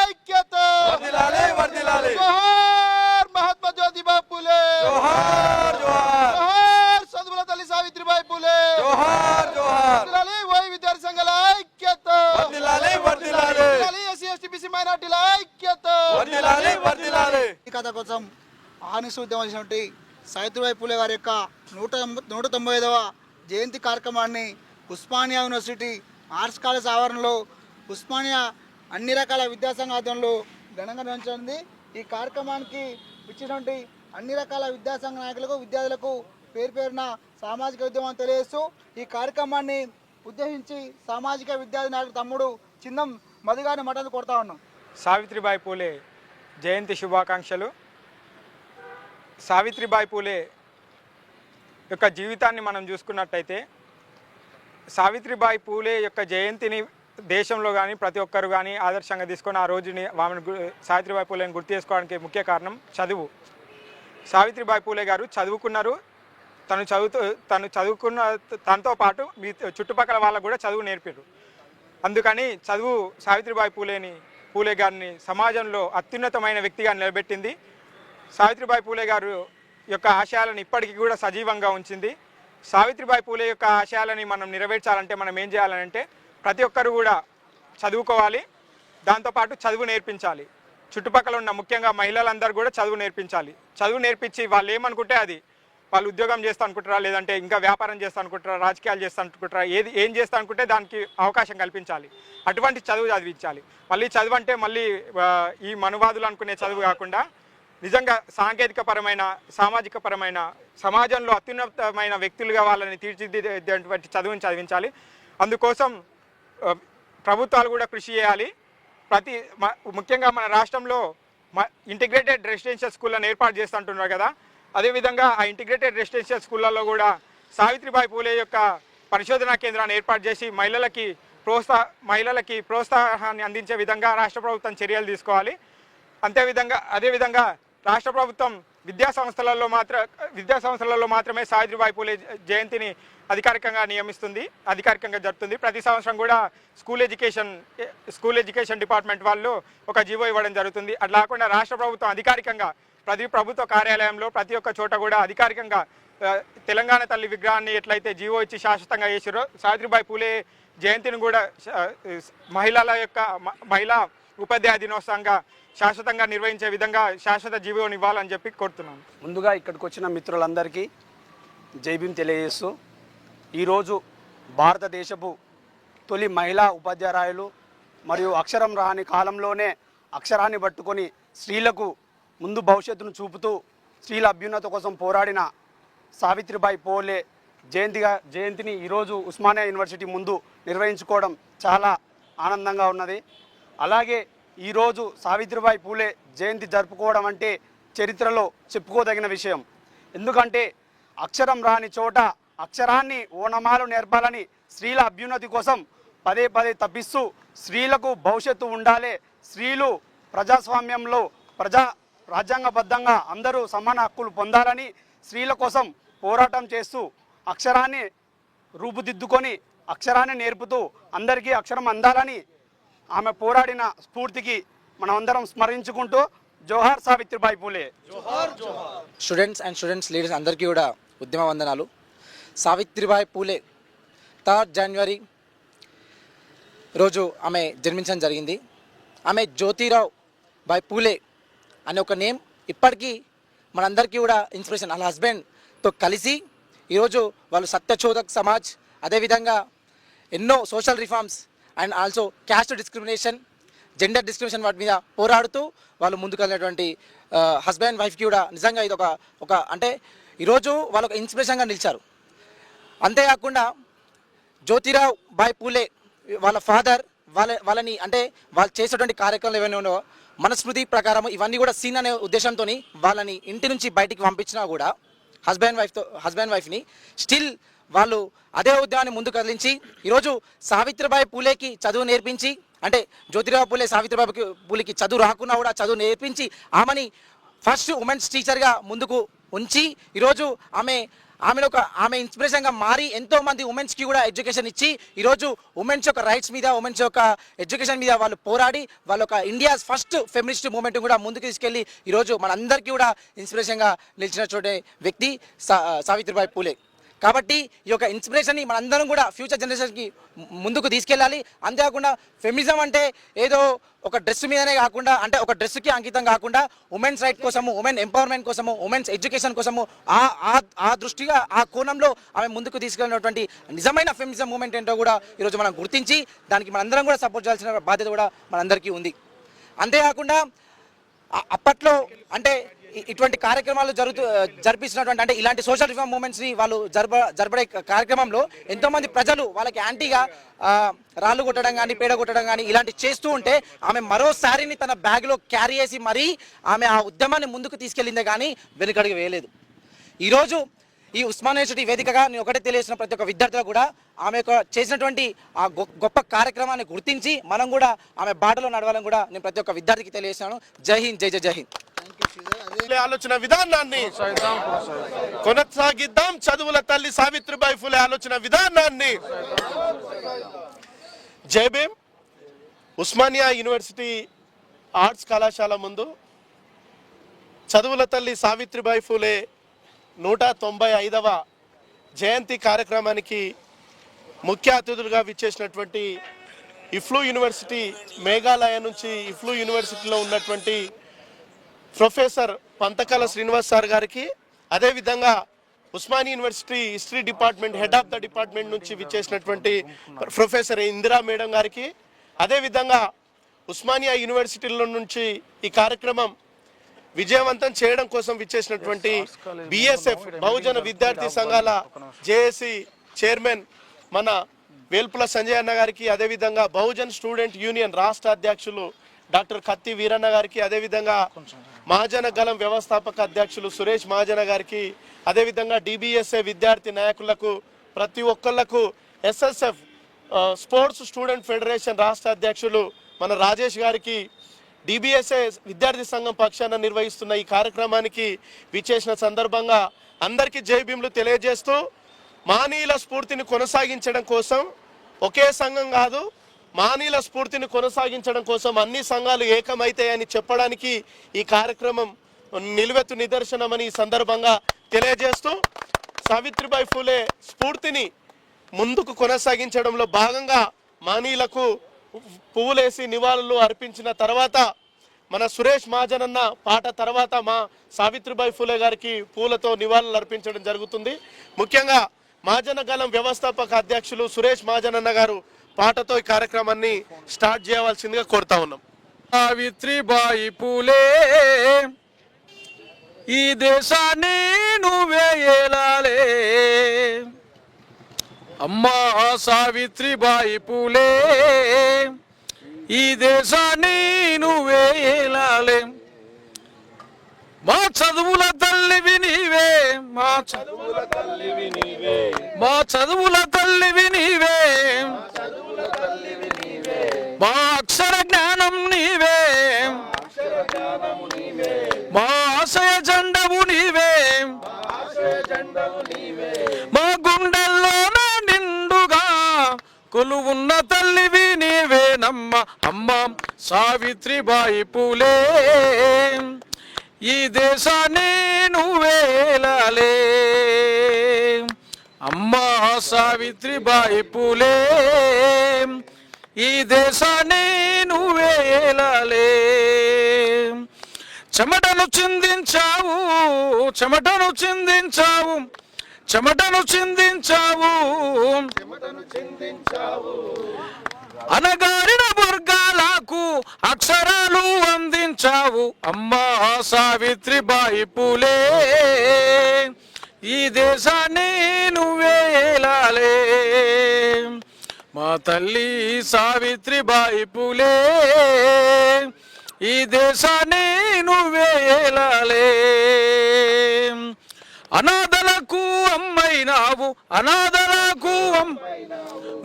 ఐక్యత వర్ధిల్లాలి వర్ధిల్లాలి జోహార్ మహాత్మా జ్యోతిబా పూలే జోహార్ జోహార్ జోహార్ చదువుల తల్లి సావిత్రిబాయి పూలే జోహార్ జోహార్ వర్ధిల్లాలి ఓయ్ విద్యార్థి సంఘాల ఐక్యత వర్ధిల్లాలి వర్ధిల్లాలి వర్ధిల్లాలి ఎస్సీ ఎస్టీ బీసీ మైనారిటీల ఐక్యత వర్ధిల్లాలి వర్ధిల్లాలి ఈ కథ కోసం ఆహ్వానిస్తూ ఉద్యమించినటువంటి సావిత్రిబాయి పూలే గారి యొక్క 195వ జయంతి కార్యక్రమాన్ని ఉస్మానియా యూనివర్సిటీ ఆర్ట్స్ కాలేజ్ ఆవరణలో ఉస్మానియా అన్ని రకాల విద్యాసంఘ ఆధ్వర్యంలో ఘనంగా నిర్వహించింది. ఈ కార్యక్రమానికి ఇచ్చినటువంటి అన్ని రకాల విద్యాసంఘ నాయకులకు విద్యార్థులకు పేరు పేరున సామాజిక ఉద్యమం తెలియజేస్తూ ఈ కార్యక్రమాన్ని ఉద్దేశించి సామాజిక విద్యార్థి నాయకుడు తమ్ముడు చిందం మధుగారిని మటలు కొడతా ఉన్నాం. సావిత్రిబాయి పూలే జయంతి శుభాకాంక్షలు. సావిత్రిబాయి పూలే యొక్క జీవితాన్ని మనం చూసుకున్నట్టయితే సావిత్రిబాయి పూలే యొక్క జయంతిని దేశంలో కానీ ప్రతి ఒక్కరు కానీ ఆదర్శంగా తీసుకొని ఆ రోజుని సావిత్రిబాయి పూలేని గుర్తు చేసుకోవడానికి ముఖ్య కారణం చదువు. సావిత్రిబాయి పూలే గారు చదువుకున్నారు. తను చదువుకున్న తనతో పాటు మీ చుట్టుపక్కల వాళ్ళకు కూడా చదువు నేర్పారు. అందుకని చదువు సావిత్రిబాయి పూలే గారిని సమాజంలో అత్యున్నతమైన వ్యక్తిగా నిలబెట్టింది. సావిత్రిబాయి పూలే గారు యొక్క ఆశయాలను ఇప్పటికీ కూడా సజీవంగా ఉంచింది. సావిత్రిబాయి పూలే యొక్క ఆశయాలని మనం నెరవేర్చాలంటే మనం ఏం చేయాలంటే ప్రతి ఒక్కరు కూడా చదువుకోవాలి, దాంతోపాటు చదువు నేర్పించాలి. చుట్టుపక్కల ఉన్న ముఖ్యంగా మహిళలందరూ కూడా చదువు నేర్పించాలి. చదువు నేర్పించి వాళ్ళు ఏమనుకుంటే అది వాళ్ళు ఉద్యోగం చేస్తా అనుకుంటారా, లేదంటే ఇంకా వ్యాపారం చేస్తా అనుకుంటారా, రాజకీయాలు చేస్తా అనుకుంటారా, ఏం చేస్తా అనుకుంటే దానికి అవకాశం కల్పించాలి. అటువంటి చదువు చదివించాలి. మళ్ళీ చదువు అంటే మళ్ళీ ఈ మనువాదులు అనుకునే చదువు కాకుండా నిజంగా సాంకేతికపరమైన సామాజికపరమైన సమాజంలో అత్యున్నతమైన వ్యక్తులుగా వాళ్ళని తీర్చిదిద్దేటువంటి చదువుని చదివించాలి. అందుకోసం ప్రభుత్వాలు కూడా కృషి చేయాలి. ముఖ్యంగా మన రాష్ట్రంలో ఇంటిగ్రేటెడ్ రెసిడెన్షియల్ స్కూళ్ళను ఏర్పాటు చేస్తుంటున్నారు కదా, అదేవిధంగా ఆ ఇంటిగ్రేటెడ్ రెసిడెన్షియల్ స్కూళ్ళల్లో కూడా సావిత్రిబాయి పూలే యొక్క పరిశోధనా కేంద్రాన్ని ఏర్పాటు చేసి మహిళలకి ప్రోత్సాహాన్ని అందించే విధంగా రాష్ట్ర ప్రభుత్వం చర్యలు తీసుకోవాలి. అదేవిధంగా రాష్ట్ర ప్రభుత్వం విద్యా సంస్థలలో మాత్రమే సావిత్రిబాయి పూలే జయంతిని అధికారికంగా జరుపుతుంది. ప్రతి సంవత్సరం కూడా స్కూల్ ఎడ్యుకేషన్ డిపార్ట్మెంట్ వాళ్ళు ఒక జీవో ఇవ్వడం జరుగుతుంది. అట్లా కాకుండా రాష్ట్ర ప్రభుత్వం అధికారికంగా ప్రతి ప్రభుత్వ కార్యాలయంలో ప్రతి ఒక్క చోట కూడా అధికారికంగా తెలంగాణ తల్లి విగ్రహాన్ని ఎట్లయితే జీవో ఇచ్చి శాశ్వతంగా చేసారో సావిత్రిబాయి పూలే జయంతిని కూడా మహిళా ఉపాధ్యాయ దినోత్సవంగా శాశ్వతంగా నిర్వహించే విధంగా శాశ్వత జీవోని ఇవ్వాలని చెప్పి కోరుతున్నాను. ముందుగా ఇక్కడికి వచ్చిన మిత్రులందరికీ జై భీమ్ తెలియజేస్తూ ఈరోజు భారతదేశపు తొలి మహిళా ఉపాధ్యాయులు మరియు అక్షరం రాని కాలంలోనే అక్షరాన్ని పట్టుకొని స్త్రీలకు ముందు భవిష్యత్తును చూపుతూ స్త్రీల అభ్యున్నత కోసం పోరాడిన సావిత్రిబాయి పూలే జయంతిని ఈరోజు ఉస్మానియా యూనివర్సిటీ ముందు నిర్వహించుకోవడం చాలా ఆనందంగా ఉన్నది. అలాగే ఈరోజు సావిత్రిబాయి పూలే జయంతి జరుపుకోవడం అంటే చరిత్రలో చెప్పుకోదగిన విషయం. ఎందుకంటే అక్షరం రాని చోట అక్షరాన్ని ఓనమాలు నేర్పాలని స్త్రీల అభ్యున్నతి కోసం పదే తప్పిస్తూ స్త్రీలకు భవిష్యత్తు ఉండాలి, స్త్రీలు ప్రజాస్వామ్యంలో రాజ్యాంగబద్ధంగా అందరూ సమాన హక్కులు పొందాలని స్త్రీల కోసం పోరాటం చేస్తూ అక్షరాన్ని రూపుదిద్దుకొని అక్షరాన్ని నేర్పుతూ అందరికీ అక్షరం అందాలని ఆమె పోరాడిన స్ఫూర్తికి మనమందరం స్మరించుకుంటూ జోహార్ సావిత్రిబాయి పూలే. స్టూడెంట్స్ లీడర్స్ అందరికీ కూడా ఉద్యమ వందనాలు. సావిత్రిబాయి పూలే 3 జనవరి రోజు ఆమె జన్మించడం జరిగింది. ఆమె జ్యోతిరావు బాయ్ పూలే అనే ఒక నేమ్ ఇప్పటికీ మనందరికీ కూడా ఇన్స్పిరేషన్. వాళ్ళ హస్బెండ్తో కలిసి ఈరోజు వాళ్ళు సత్యశోధక్ సమాజ్, అదేవిధంగా ఎన్నో social reforms and also caste discrimination, gender discrimination వాటి మీద పోరాడుతూ వాళ్ళు ముందుకెళ్ళినటువంటి హస్బెండ్ వైఫ్కి కూడా నిజంగా ఇది ఒక అంటే ఈరోజు వాళ్ళొక ఇన్స్పిరేషన్గా నిలిచారు. అంతేకాకుండా జ్యోతిరావు బాయ్ పూలే వాళ్ళ ఫాదర్ వాళ్ళని అంటే వాళ్ళు చేసేటువంటి కార్యక్రమాలు ఏమైనా ఉన్నాయో మనస్మృతి ప్రకారం ఇవన్నీ కూడా సీన్ అనే ఉద్దేశంతో వాళ్ళని ఇంటి నుంచి బయటికి పంపించినా కూడా హస్బెండ్ వైఫ్ని స్టిల్ వాళ్ళు అదే ఉద్యమాన్ని ముందు కదిలించి ఈరోజు సావిత్రిబాయి పూలేకి చదువు నేర్పించి, అంటే జ్యోతిరావు పూలే సావిత్రిబాయి పూలేకి చదువు రాకున్నా కూడా చదువు నేర్పించి ఆమెని ఫస్ట్ ఉమెన్స్ టీచర్గా ముందుకు ఉంచి ఈరోజు ఆమె ఆమె ఇన్స్పిరేషన్గా మారి ఎంతో మంది ఉమెన్స్కి కూడా ఎడ్యుకేషన్ ఇచ్చి ఈరోజు ఉమెన్స్ యొక్క రైట్స్ మీద ఉమెన్స్ యొక్క ఎడ్యుకేషన్ మీద వాళ్ళు పోరాడి వాళ్ళ ఒక ఇండియాస్ ఫస్ట్ ఫెమినిస్ట్ మూమెంట్ కూడా ముందుకు తీసుకెళ్ళి ఈరోజు మనందరికీ కూడా ఇన్స్పిరేషన్గా నిలిచినటువంటి వ్యక్తి సావిత్రిబాయి పూలే. కాబట్టి ఈ యొక్క ఇన్స్పిరేషన్ని మనందరం కూడా ఫ్యూచర్ జనరేషన్కి ముందుకు తీసుకెళ్ళాలి. అంతేకాకుండా ఫెమినిజం అంటే ఏదో ఒక డ్రెస్ మీదనే కాకుండా, అంటే ఒక డ్రెస్కి అంకితం కాకుండా ఉమెన్స్ రైట్ కోసము, ఉమెన్ ఎంపవర్మెంట్ కోసము, ఉమెన్స్ ఎడ్యుకేషన్ కోసము ఆ దృష్టిగా ఆ కోణంలో ఆమె ముందుకు తీసుకెళ్ళినటువంటి నిజమైన ఫెమినిజం మూమెంట్ ఏంటో కూడా ఈరోజు మనం గుర్తించి దానికి మనందరం కూడా సపోర్ట్ చేయాల్సిన బాధ్యత కూడా మనందరికీ ఉంది. అంతేకాకుండా అప్పట్లో అంటే ఇటువంటి కార్యక్రమాలు జరిపిస్తున్నటువంటి అంటే ఇలాంటి సోషల్ రిఫార్మ్ మూమెంట్స్ని వాళ్ళు జరపడే కార్యక్రమంలో ఎంతోమంది ప్రజలు వాళ్ళకి యాంటీగా రాళ్ళు కొట్టడం కానీ పేడ కొట్టడం కానీ ఇలాంటి చేస్తూ ఉంటే ఆమె మరోసారిని తన బ్యాగ్లో క్యారీ చేసి మరీ ఆమె ఆ ఉద్యమాన్ని ముందుకు తీసుకెళ్ళిందే కానీ వెనుకడుగు వేయలేదు. ఈరోజు ఈ ఉస్మానియా యూనివర్సిటీ వేదికగా నేను ఒకటే తెలియజేసిన ప్రతి ఒక్క విద్యార్థులకు కూడా ఆమె యొక్క చేసినటువంటి ఆ గొప్ప కార్యక్రమాన్ని గుర్తించి మనం కూడా ఆమె బాటలో నడవాలని కూడా నేను ప్రతి ఒక్క విద్యార్థికి తెలియజేశాను. జై హింద్, జై జై జై హింద్. ఆలోచన విధానాన్ని కొనసాగిద్దాం. చదువుల తల్లి సావిత్రిబాయి ఫులే ఆలోచన విధానాన్ని. జై భీమ్. ఉస్మానియా యూనివర్సిటీ ఆర్ట్స్ కళాశాల ముందు చదువుల తల్లి సావిత్రిబాయి ఫులే 195వ జయంతి కార్యక్రమానికి ముఖ్య అతిథులుగా విచ్చేసినటువంటి ఇఫ్లూ యూనివర్సిటీ, మేఘాలయ నుంచి ఇఫ్లూ యూనివర్సిటీలో ఉన్నటువంటి ప్రొఫెసర్ పంతకాల శ్రీనివాస్ సార్ గారికి, అదేవిధంగా Osmania university history department head of the department నుంచి విచ్చేసినటువంటి ప్రొఫెసర్ ఇందిరా మేడం గారికి, అదేవిధంగా ఉస్మానియా యూనివర్సిటీలో నుంచి ఈ కార్యక్రమం విజయవంతం చేయడం కోసం విచ్చేసినటువంటి బిఎస్ఎఫ్ బహుజన విద్యార్థి సంఘాల జేఏసీ చైర్మన్ మన వేల్పుల సంజయ్ అన్న గారికి, అదేవిధంగా బహుజన్ స్టూడెంట్ యూనియన్ రాష్ట్ర అధ్యక్షులు డాక్టర్ కత్తి వీరన్న గారికి, అదేవిధంగా మహాజన గలం వ్యవస్థాపక అధ్యక్షులు సురేష్ మహాజన గారికి, అదేవిధంగా డిబిఎస్ఏ విద్యార్థి నాయకులకు, ప్రతి ఒక్కళ్లకు, ఎస్ఎస్ఎఫ్ స్పోర్ట్స్ స్టూడెంట్ ఫెడరేషన్ రాష్ట్ర అధ్యక్షులు మన రాజేష్ గారికి, డిబిఎస్ఏ విద్యార్థి సంఘం పక్షాన నిర్వహిస్తున్న ఈ కార్యక్రమానికి విచ్చేసిన సందర్భంగా అందరికీ జై భీములు తెలియజేస్తూ, మహనీయుల స్ఫూర్తిని కొనసాగించడం కోసం ఒకే సంఘం కాదు, మహనీయుల స్ఫూర్తిని కొనసాగించడం కోసం అన్ని సంఘాలు ఏకమైతాయని చెప్పడానికి ఈ కార్యక్రమం నిలువెత్తు నిదర్శనమని ఈ సందర్భంగా తెలియజేస్తూ, సావిత్రిబాయి ఫూలే స్ఫూర్తిని ముందుకు కొనసాగించడంలో భాగంగా మహనీయులకు పువ్వులేసి నివాళులు అర్పించిన తర్వాత మన సురేష్ మహాజనన్న పాట తర్వాత మా సావిత్రిబాయి ఫూలే గారికి పూలతో నివాళులు అర్పించడం జరుగుతుంది. ముఖ్యంగా మహాజన గలం వ్యవస్థాపక అధ్యక్షులు సురేష్ మహాజనన్న గారు పాటతో ఈ కార్యక్రమాన్ని స్టార్ట్ చేయవలసిందిగా కోరుతా ఉన్నాం. సావిత్రిబాయి పూలే ఈ దేశాన్ని నువ్వే ఏలాలే, అమ్మా సావిత్రిబాయి పూలే ఈ దేశాన్ని నువ్వే ఏలాలే, మా చదువుల తల్లివి నీవే, మా చదువుల తల్లివి నీవే, మా చదువుల తల్లివి నీవే, మా అక్షర జ్ఞానం నీవే, మా ఆశయ జెండవు నీవే, మా గుండెల్లోన నిండుగా కొలువున్న తల్లివి నీవేనమ్మ, అమ్మ సావిత్రిబాయి పూలే ఈ దేశాన్ని నువ్వేలాలే, అమ్మా సావిత్రిబాయి పూలే ఈ దేశాన్ని నువ్వేలాలే. చెమటను చిందించావు, చెమటను చిందించావు, చెమటను చిందించావు, అనగారిన వర్గాలకు అక్షరాలు అందించావు, అమ్మా సావిత్రిబాయి పూలే ఈ దేశాన్ని నువ్వేలాలే, మా తల్లి సావిత్రిబాయి పూలే ఈ దేశాన్ని నువ్వేలాలే. అనాథలకు అమ్మైనావు, అనాథలకు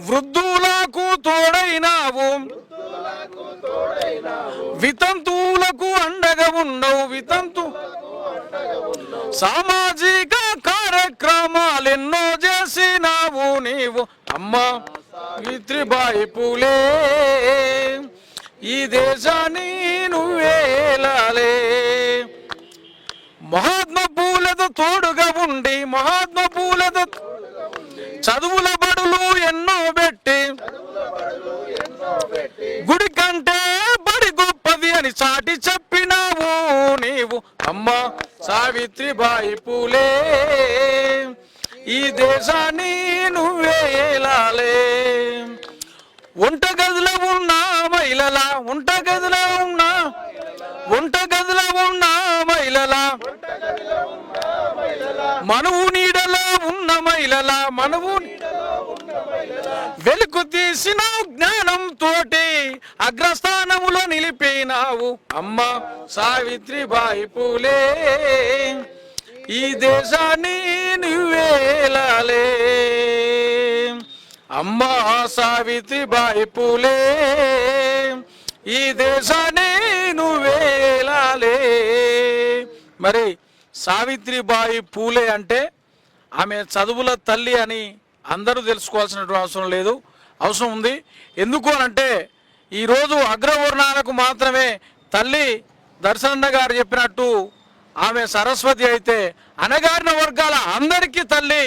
వృద్ధులకు తోడైనావు, వితంతువులకు అండగా ఉన్నావు, వితంతు సామాజిక కార్యక్రమాలెన్నో చేసినావు నీవు అమ్మా సావిత్రిబాయి పూలే. ఈ దేశాన్ని నువ్వేలాలే. మహాత్మా పూలతో తోడుగా ఉండి మహాత్మా పూలతో చదువుల బడులు ఎన్నో పెట్టి గుడి కంటే బడి గొప్పది అని చాటి చెప్పినావు నీవు అమ్మా సావిత్రిబాయి పూలే. ఈ దేశాన్ని నువ్వేలాలే. వంటగదిలో ఉన్న మహిళల వంటగదిలో ఉన్న మహిళల మనువు నీడలో ఉన్న మహిళల మనువు వెలుగు తీసిన జ్ఞానం తోటి అగ్రస్థానములో నిలిపినావు అమ్మా సావిత్రిబాయి పూలే. ఈ దేశాన్ని నువ్వేలాలే. అమ్మా సావిత్రిబాయి పూలే. ఈ దేశాన్ని నువ్వేలాలే. మరి సావిత్రిబాయి పూలే అంటే ఆమె చదువుల తల్లి అని అందరూ తెలుసుకోవాల్సినటువంటి అవసరం ఉంది. ఎందుకు అనంటే ఈరోజు అగ్రవర్ణాలకు మాత్రమే తల్లి దర్శనన్న గారు చెప్పినట్టు ఆమె సరస్వతి అయితే అణగారిన వర్గాల అందరికీ తల్లి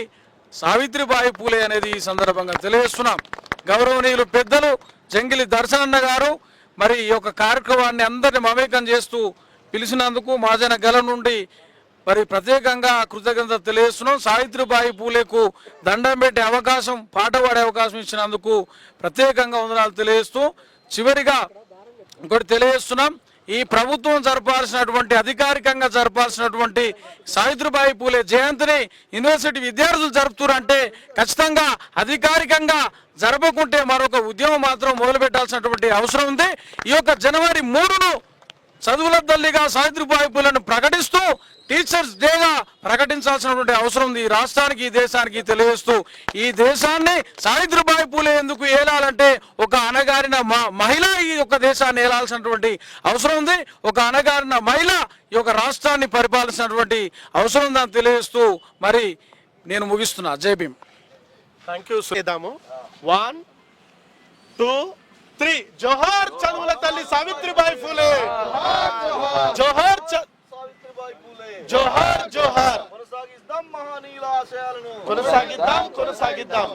సావిత్రిబాయి పూలే అనేది ఈ సందర్భంగా తెలియజేస్తున్నాం. గౌరవనీయులు పెద్దలు జంగిలి దర్శనన్న గారు మరి ఈ యొక్క కార్యక్రమాన్ని అందరిని మమేకం చేస్తూ పిలిచినందుకు మహాజన గల నుండి మరి ప్రత్యేకంగా కృతజ్ఞత తెలియజేస్తున్నాం. సావిత్రిబాయి పూలేకు దండం పెట్టే అవకాశం, పాట పాడే అవకాశం ఇచ్చినందుకు ప్రత్యేకంగా వందనాలు తెలియజేస్తూ చివరిగా ఇంకోటి తెలియజేస్తున్నాం. ఈ ప్రభుత్వం జరపాల్సినటువంటి అధికారికంగా జరపాల్సినటువంటి సావిత్రిబాయి పూలే జయంతిని యూనివర్సిటీ విద్యార్థులు జరుపుతారంటే ఖచ్చితంగా అధికారికంగా జరపకుంటే మరొక ఉద్యమం మాత్రం మొదలు పెట్టాల్సినటువంటి అవసరం ఉంది. ఈ యొక్క జనవరి 3ను చదువుల తల్లిగా సావిత్రిబాయి పూలను ప్రకటిస్తూ టీచర్స్ డేగా ప్రకటించాల్సినటువంటి అవసరం ఉంది ఈ రాష్ట్రానికి, ఈ దేశానికి తెలియజేస్తూ ఈ దేశాన్ని సావిత్రిబాయి పూలే ఎందుకు ఏలాలంటే ఒక అణగారిన మహిళ ఈ యొక్క దేశాన్ని ఏలాల్సినటువంటి అవసరం ఉంది. ఒక అణగారిన మహిళ ఈ యొక్క రాష్ట్రాన్ని పరిపాలించినటువంటి అవసరం ఉందని తెలియజేస్తూ మరి నేను ముగిస్తున్నా. జై భీమ్. Thank you. చేద్దాము. 1 2 3. జోహార్ చదువుల తల్లి సావిత్రిబాయి పూలే. జోహార్ జోహార్ జోహార్. కొనసాగిద్దాం మహనీయుల ఆశయాలను. కొనసాగిద్దాం.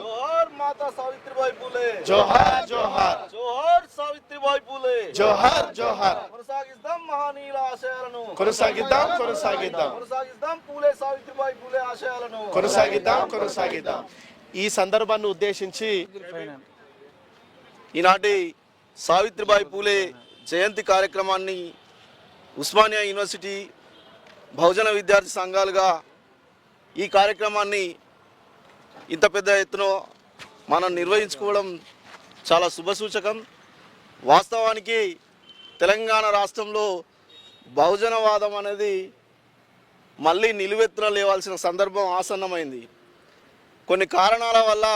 జోహార్ మాతా సావిత్రిబాయి పూలే. జోహార్ జోహార్. జోహార్ సావిత్రిబాయి పూలే. జోహార్ జోహార్. కొనసాగిద్దాం మహనీయుల ఆశయాలను. కొనసాగిద్దాం. కొనసాగిద్దాం పూలే సావిత్రిబాయి పూలే ఆశయాలను. కొనసాగిద్దాం. ఈ సందర్భాన్ని ఉద్దేశించి ఈనాటి సావిత్రిబాయి పూలే జయంతి కార్యక్రమాన్ని ఉస్మానియా యూనివర్సిటీ బహుజన విద్యార్థి సంఘాలుగా ఈ కార్యక్రమాన్ని ఇంత పెద్ద ఎత్తున మనం నిర్వహించుకోవడం చాలా శుభసూచకం. వాస్తవానికి తెలంగాణ రాష్ట్రంలో బహుజనవాదం అనేది మళ్ళీ నిలువెత్తున లేవాల్సిన సందర్భం ఆసన్నమైంది. కొన్ని కారణాల వల్ల,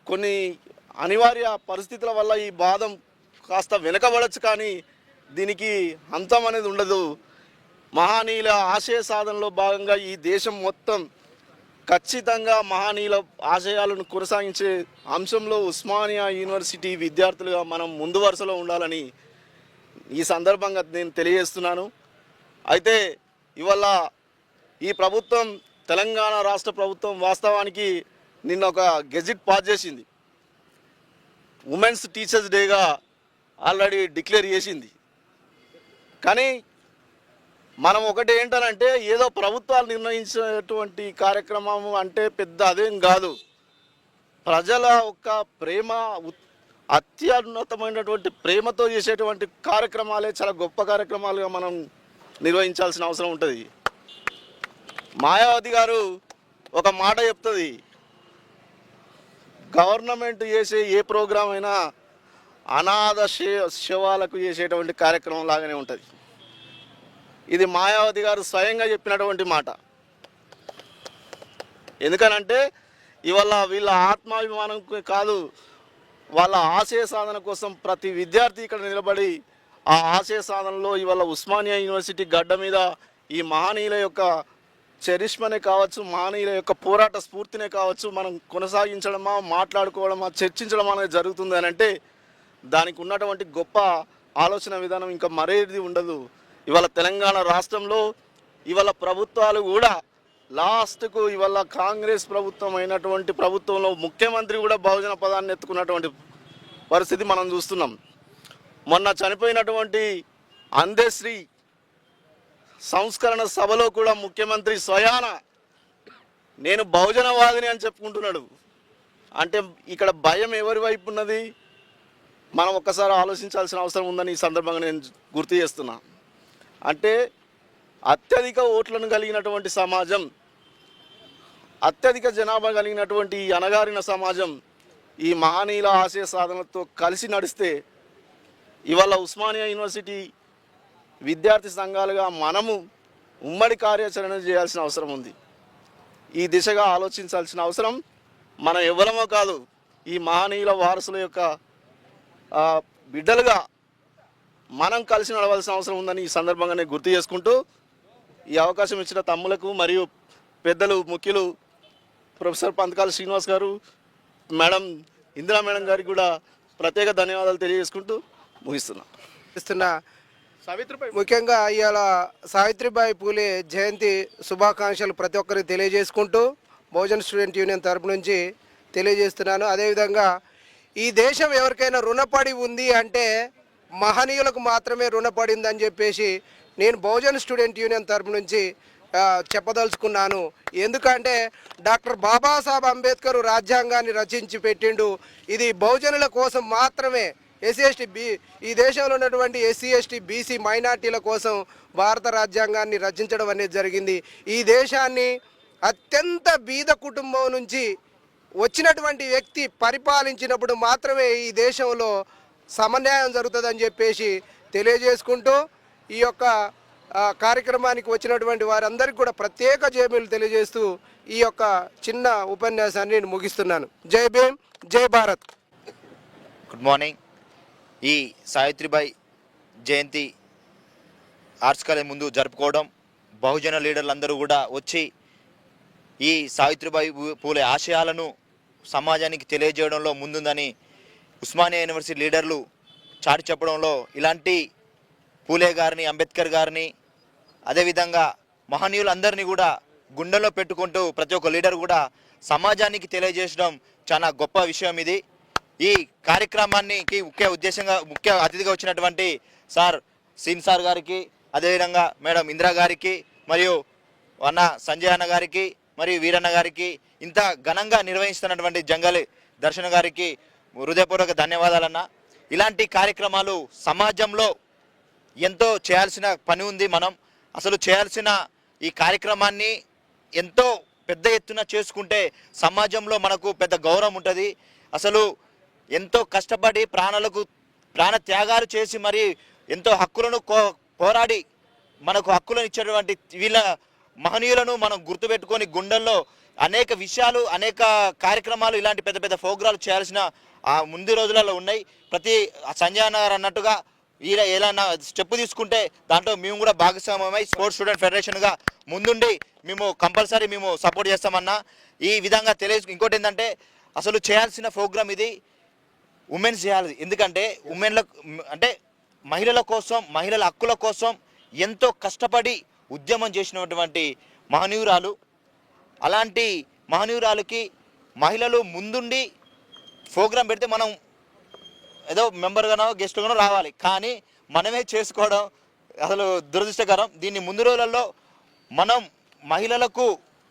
కొన్ని అనివార్య పరిస్థితుల వల్ల ఈ వాదం కాస్త వెనకబడచ్చు, కానీ దీనికి అంతం అనేది ఉండదు. మహనీయుల ఆశయ సాధనలో భాగంగా ఈ దేశం మొత్తం ఖచ్చితంగా మహనీయుల ఆశయాలను కొనసాగించే అంశంలో ఉస్మానియా యూనివర్సిటీ విద్యార్థులుగా మనం ముందు వరుసలో ఉండాలని ఈ సందర్భంగా నేను తెలియజేస్తున్నాను. అయితే ఇవాళ ఈ ప్రభుత్వం, తెలంగాణ రాష్ట్ర ప్రభుత్వం వాస్తవానికి నిన్న ఒక గెజిట్ పాస్ చేసింది. ఉమెన్స్ టీచర్స్ డేగా ఆల్రెడీ డిక్లేర్ చేసింది. కానీ మనం ఒకటి ఏంటనంటే, ఏదో ప్రభుత్వాలు నిర్ణయించినటువంటి కార్యక్రమం అంటే పెద్ద అదేం కాదు. ప్రజల యొక్క ప్రేమ, అత్యున్నతమైనటువంటి ప్రేమతో చేసేటువంటి కార్యక్రమాలే చాలా గొప్ప కార్యక్రమాలుగా మనం నిర్వహించాల్సిన అవసరం ఉంటుంది. మాయావతి గారు ఒక మాట చెప్తుంది, గవర్నమెంట్ చేసే ఏ ప్రోగ్రాం అయినా అనాథ శవాలకు చేసేటువంటి కార్యక్రమం లాగానే ఉంటుంది. ఇది మాయావతి గారు స్వయంగా చెప్పినటువంటి మాట. ఎందుకనంటే ఇవాళ వీళ్ళ ఆత్మాభిమానం కాదు, వాళ్ళ ఆశయ సాధన కోసం ప్రతి విద్యార్థి ఇక్కడ నిలబడి ఆ ఆశయ సాధనలో ఇవాళ ఉస్మానియా యూనివర్సిటీ గడ్డ మీద ఈ మహనీయుల యొక్క చరిష్మనే కావచ్చు, మహనీయుల యొక్క పోరాట స్ఫూర్తినే కావచ్చు మనం కొనసాగించడమా, మాట్లాడుకోవడమా, చర్చించడం అనేది జరుగుతుంది అని అంటే దానికి ఉన్నటువంటి గొప్ప ఆలోచన విధానం ఇంకా మరేది ఉండదు. ఇవాళ తెలంగాణ రాష్ట్రంలో ఇవాళ ప్రభుత్వాలు కూడా లాస్ట్కు ఇవాళ కాంగ్రెస్ ప్రభుత్వం అయినటువంటి ప్రభుత్వంలో ముఖ్యమంత్రి కూడా బహుజన పదాన్ని ఎత్తుకున్నటువంటి పరిస్థితి మనం చూస్తున్నాం. మొన్న చనిపోయినటువంటి అందశ్రీ సంస్కరణ సభలో కూడా ముఖ్యమంత్రి స్వయాన నేను బహుజనవాదిని అని చెప్పుకుంటున్నాడు. అంటే ఇక్కడ భయం ఎవరి వైపు ఉన్నది మనం ఒక్కసారి ఆలోచించాల్సిన అవసరం ఉందని ఈ సందర్భంగా నేను గుర్తు చేస్తున్నా. అంటే అత్యధిక ఓట్లను కలిగినటువంటి సమాజం, అత్యధిక జనాభా కలిగినటువంటి ఈ అణగారిన సమాజం ఈ మహనీయుల ఆశయ సాధనతో కలిసి నడిస్తే ఇవాళ ఉస్మానియా యూనివర్సిటీ విద్యార్థి సంఘాలుగా మనము ఉమ్మడి కార్యాచరణ చేయాల్సిన అవసరం ఉంది. ఈ దిశగా ఆలోచించాల్సిన అవసరం మనం ఎవరమో కాదు, ఈ మహనీయుల వారసుల యొక్క బిడ్డలుగా మనం కలిసి నడవాల్సిన అవసరం ఉందని ఈ సందర్భంగా నేను గుర్తు చేసుకుంటూ ఈ అవకాశం ఇచ్చిన తమ్ములకు మరియు పెద్దలు ముఖ్యులు ప్రొఫెసర్ పంతకాల శ్రీనివాస్ గారు, మేడం ఇందిరా మేడం గారికి కూడా ప్రత్యేక ధన్యవాదాలు తెలియజేసుకుంటూ ముగిస్తున్నా. ముఖ్యంగా ఇవాళ సావిత్రిబాయి పూలే జయంతి శుభాకాంక్షలు ప్రతి ఒక్కరికి తెలియజేసుకుంటూ బహుజన్ స్టూడెంట్ యూనియన్ తరపు నుంచి తెలియజేస్తున్నాను. అదేవిధంగా ఈ దేశం ఎవరికైనా రుణపడి ఉంది అంటే మహనీయులకు మాత్రమే రుణపడిందని చెప్పేసి నేను బహుజన్ స్టూడెంట్ యూనియన్ తరపు నుంచి చెప్పదలుచుకున్నాను. ఎందుకంటే డాక్టర్ బాబాసాహెబ్ అంబేద్కర్ రాజ్యాంగాన్ని రచించి పెట్టిండు. ఇది బహుజనుల కోసం మాత్రమే, ఈ దేశంలో ఉన్నటువంటి ఎస్సీ ఎస్టీ బీసీ మైనార్టీల కోసం భారత రాజ్యాంగాన్ని రచించడం అనేది జరిగింది. ఈ దేశాన్ని అత్యంత బీద కుటుంబం నుంచి వచ్చినటువంటి వ్యక్తి పరిపాలించినప్పుడు మాత్రమే ఈ దేశంలో సమన్యాయం జరుగుతుందని చెప్పేసి తెలియజేసుకుంటూ ఈ యొక్క కార్యక్రమానికి వచ్చినటువంటి వారందరికీ కూడా ప్రత్యేక జయబీలు తెలియజేస్తూ ఈ యొక్క చిన్న ఉపన్యాసాన్ని నేను ముగిస్తున్నాను. జై భీమ్, జై భారత్. Good morning. ఈ సావిత్రిబాయి జయంతి ఆర్ట్స్ కాలేజ్ ముందు జరుపుకోవడం, బహుజన లీడర్లందరూ కూడా వచ్చి ఈ సావిత్రిబాయి పూలే ఆశయాలను సమాజానికి తెలియజేయడంలో ముందుందని ఉస్మానియా యూనివర్సిటీ లీడర్లు చాటి చెప్పడంలో ఇలాంటి పూలే గారిని, అంబేద్కర్ గారిని, అదేవిధంగా మహనీయులందరినీ కూడా గుండెల్లో పెట్టుకుంటూ ప్రతి ఒక్క లీడర్ కూడా సమాజానికి తెలియజేయడం చాలా గొప్ప విషయం. ఇది ఈ కార్యక్రమానికి ముఖ్య అతిథిగా వచ్చినటువంటి సార్ సీన్ సార్ గారికి, అదేవిధంగా మేడం ఇందిరా గారికి, మరియు అన్న సంజయ్ అన్న గారికి, మరియు వీరన్న గారికి, ఇంత ఘనంగా నిర్వహిస్తున్నటువంటి జంగలి దర్శన్ గారికి హృదయపూర్వక ధన్యవాదాలన్న. ఇలాంటి కార్యక్రమాలు సమాజంలో ఎంతో చేయాల్సిన పని ఉంది. మనం అసలు చేయాల్సిన ఈ కార్యక్రమాన్ని ఎంతో పెద్ద ఎత్తున చేసుకుంటే సమాజంలో మనకు పెద్ద గౌరవం ఉంటుంది. అసలు ఎంతో కష్టపడి ప్రాణ త్యాగాలు చేసి మరి ఎంతో హక్కులను పోరాడి మనకు హక్కులను ఇచ్చేటువంటి వీళ్ళ మహనీయులను మనం గుర్తుపెట్టుకొని గుండెల్లో అనేక విషయాలు, అనేక కార్యక్రమాలు, ఇలాంటి పెద్ద పెద్ద ప్రోగ్రాలు చేయాల్సిన ముందు రోజులలో ఉన్నాయి. ప్రతి సంజయ్ గారు అన్నట్టుగా ఏదైనా స్టెప్ తీసుకుంటే దాంట్లో మేము కూడా భాగస్వామ్యమై స్పోర్ట్స్ స్టూడెంట్ ఫెడరేషన్గా ముందుండి మేము కంపల్సరీ సపోర్ట్ చేస్తామన్నా. ఈ విధంగా ఇంకోటి ఏంటంటే అసలు చేయాల్సిన ప్రోగ్రామ్ ఇది ఉమెన్స్ చేయాలి. ఎందుకంటే అంటే మహిళల కోసం, మహిళల హక్కుల కోసం ఎంతో కష్టపడి ఉద్యమం చేసినటువంటి మహనీయురాలు. అలాంటి మహనీయురాలకి మహిళలు ముందుండి ప్రోగ్రాం పెడితే మనం ఏదో మెంబర్గానో గెస్ట్గానో రావాలి, కానీ మనమే చేసుకోవడం అసలు దురదృష్టకరం. దీన్ని ముందు రోజులలో మనం మహిళలకు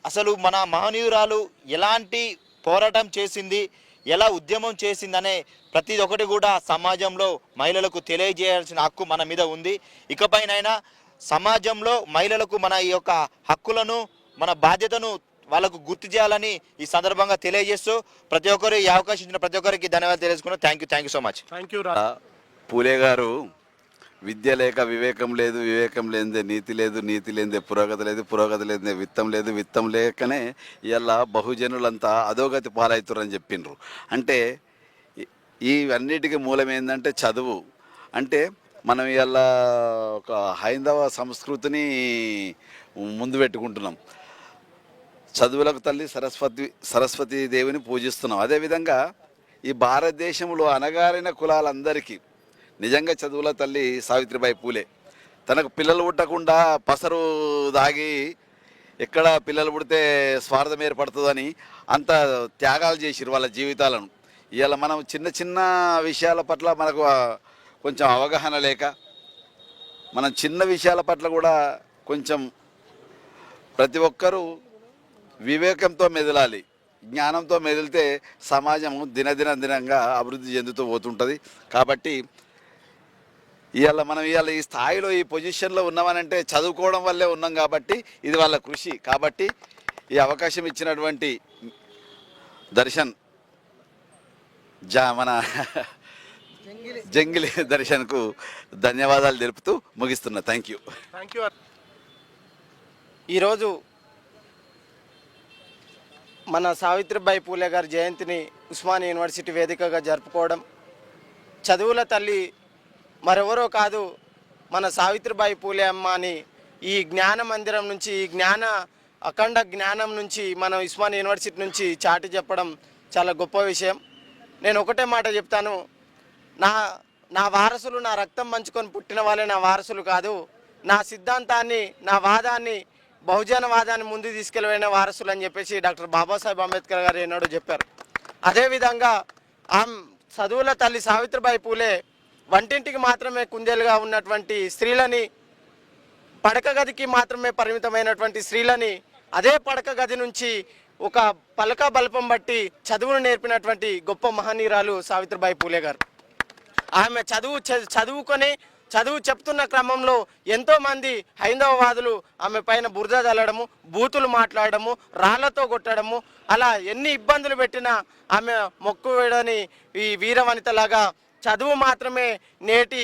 అసలు మన మహనీయురాలు ఎలాంటి పోరాటం చేసింది, ఎలా ఉద్యమం చేసిందనే ప్రతి ఒక్కటి కూడా సమాజంలో మహిళలకు తెలియజేయాల్సిన హక్కు మన మీద ఉంది. ఇకపైనైనా సమాజంలో మహిళలకు మన ఈ యొక్క హక్కులను, మన బాధ్యతను వాళ్ళకు గుర్తు చేయాలని ఈ సందర్భంగా తెలియజేస్తూ ప్రతి ఒక్కరు ఈ అవకాశం ఇచ్చిన ప్రతి ఒక్కరికి ధన్యవాదాలు తెలియజేసుకున్నాను. Thank you so much. Phule గారు విద్య లేక వివేకం లేదు, వివేకం లేనిదే నీతి లేదు, నీతి లేనిదే పురోగతి లేదు, పురోగతి లేనిదే విత్తం లేదు, విత్తం లేకనే ఇలా బహుజనులంతా అధోగతి పాలవుతారని చెప్పిండ్రు. అంటే ఇవన్నిటికీ మూలం ఏంటంటే చదువు. అంటే మనం ఇలా ఒక హైందవ సంస్కృతిని ముందు పెట్టుకుంటున్నాం. చదువులకు తల్లి సరస్వతి దేవిని పూజిస్తున్నాం. అదేవిధంగా ఈ భారతదేశంలో అణగారిన కులాలందరికీ నిజంగా చదువుల తల్లి సావిత్రిబాయి పూలే. తనకు పిల్లలు పుట్టకుండా పసరు దాగి ఎక్కడ పిల్లలు పుడితే స్వార్థం ఏర్పడుతుందని అంత త్యాగాలు చేసిరు వాళ్ళ జీవితాలను. ఇవాళ మనం చిన్న చిన్న విషయాల పట్ల మనకు కొంచెం అవగాహన లేక మనం చిన్న విషయాల పట్ల కూడా కొంచెం ప్రతి ఒక్కరూ వివేకంతో మెదలాలి. జ్ఞానంతో మెదిలితే సమాజం దినంగా అభివృద్ధి చెందుతూ పోతుంటుంది. కాబట్టి ఇవాళ ఈ స్థాయిలో ఈ పొజిషన్లో ఉన్నామనంటే చదువుకోవడం వల్లే ఉన్నాం కాబట్టి ఇది వాళ్ళ కృషి. కాబట్టి ఈ అవకాశం ఇచ్చినటువంటి దర్శన్ మన జంగిలి దర్శన్కు ధన్యవాదాలు తెలుపుతూ ముగిస్తున్నా. Thank you. ఈరోజు మన సావిత్రిబాయి పూలే గారి జయంతిని ఉస్మానియా యూనివర్సిటీ వేదికగా జరుపుకోవడం, చదువుల తల్లి మరెవరో కాదు మన సావిత్రిబాయి పూలే అమ్మ అని ఈ జ్ఞాన మందిరం నుంచి, ఈ అఖండ జ్ఞానం నుంచి మనం ఉస్మానియా యూనివర్సిటీ నుంచి చాటి చెప్పడం చాలా గొప్ప విషయం. నేను ఒకటే మాట చెప్తాను, నా వారసులు నా రక్తం పంచుకొని పుట్టిన వాళ్ళే నా వారసులు కాదు, నా సిద్ధాంతాన్ని, నా వాదాన్ని, బహుజనవాదాన్ని ముందు తీసుకెళ్ళిన వారసులు అని చెప్పేసి డాక్టర్ బాబాసాహెబ్ అంబేద్కర్ గారు ఎన్నడూ చెప్పారు. అదేవిధంగా చదువుల తల్లి సావిత్రిబాయి పూలే వంటింటికి మాత్రమే కుందేలుగా ఉన్నటువంటి స్త్రీలని, పడక గదికి మాత్రమే పరిమితమైనటువంటి స్త్రీలని అదే పడక గది నుంచి ఒక పలక బల్పం బట్టి చదువును నేర్పినటువంటి గొప్ప మహనీయురాలు సావిత్రిబాయి పూలే గారు. ఆమె చదువుకొని చదువు చెప్తున్న క్రమంలో ఎంతోమంది హైందవవాదులు ఆమె పైన బురద చల్లడము, బూతులు మాట్లాడము, రాళ్లతో కొట్టడము, అలా ఎన్ని ఇబ్బందులు పెట్టినా ఆమె మొక్కు వేయడని ఈ వీరవనితలాగా చదువు మాత్రమే నేటి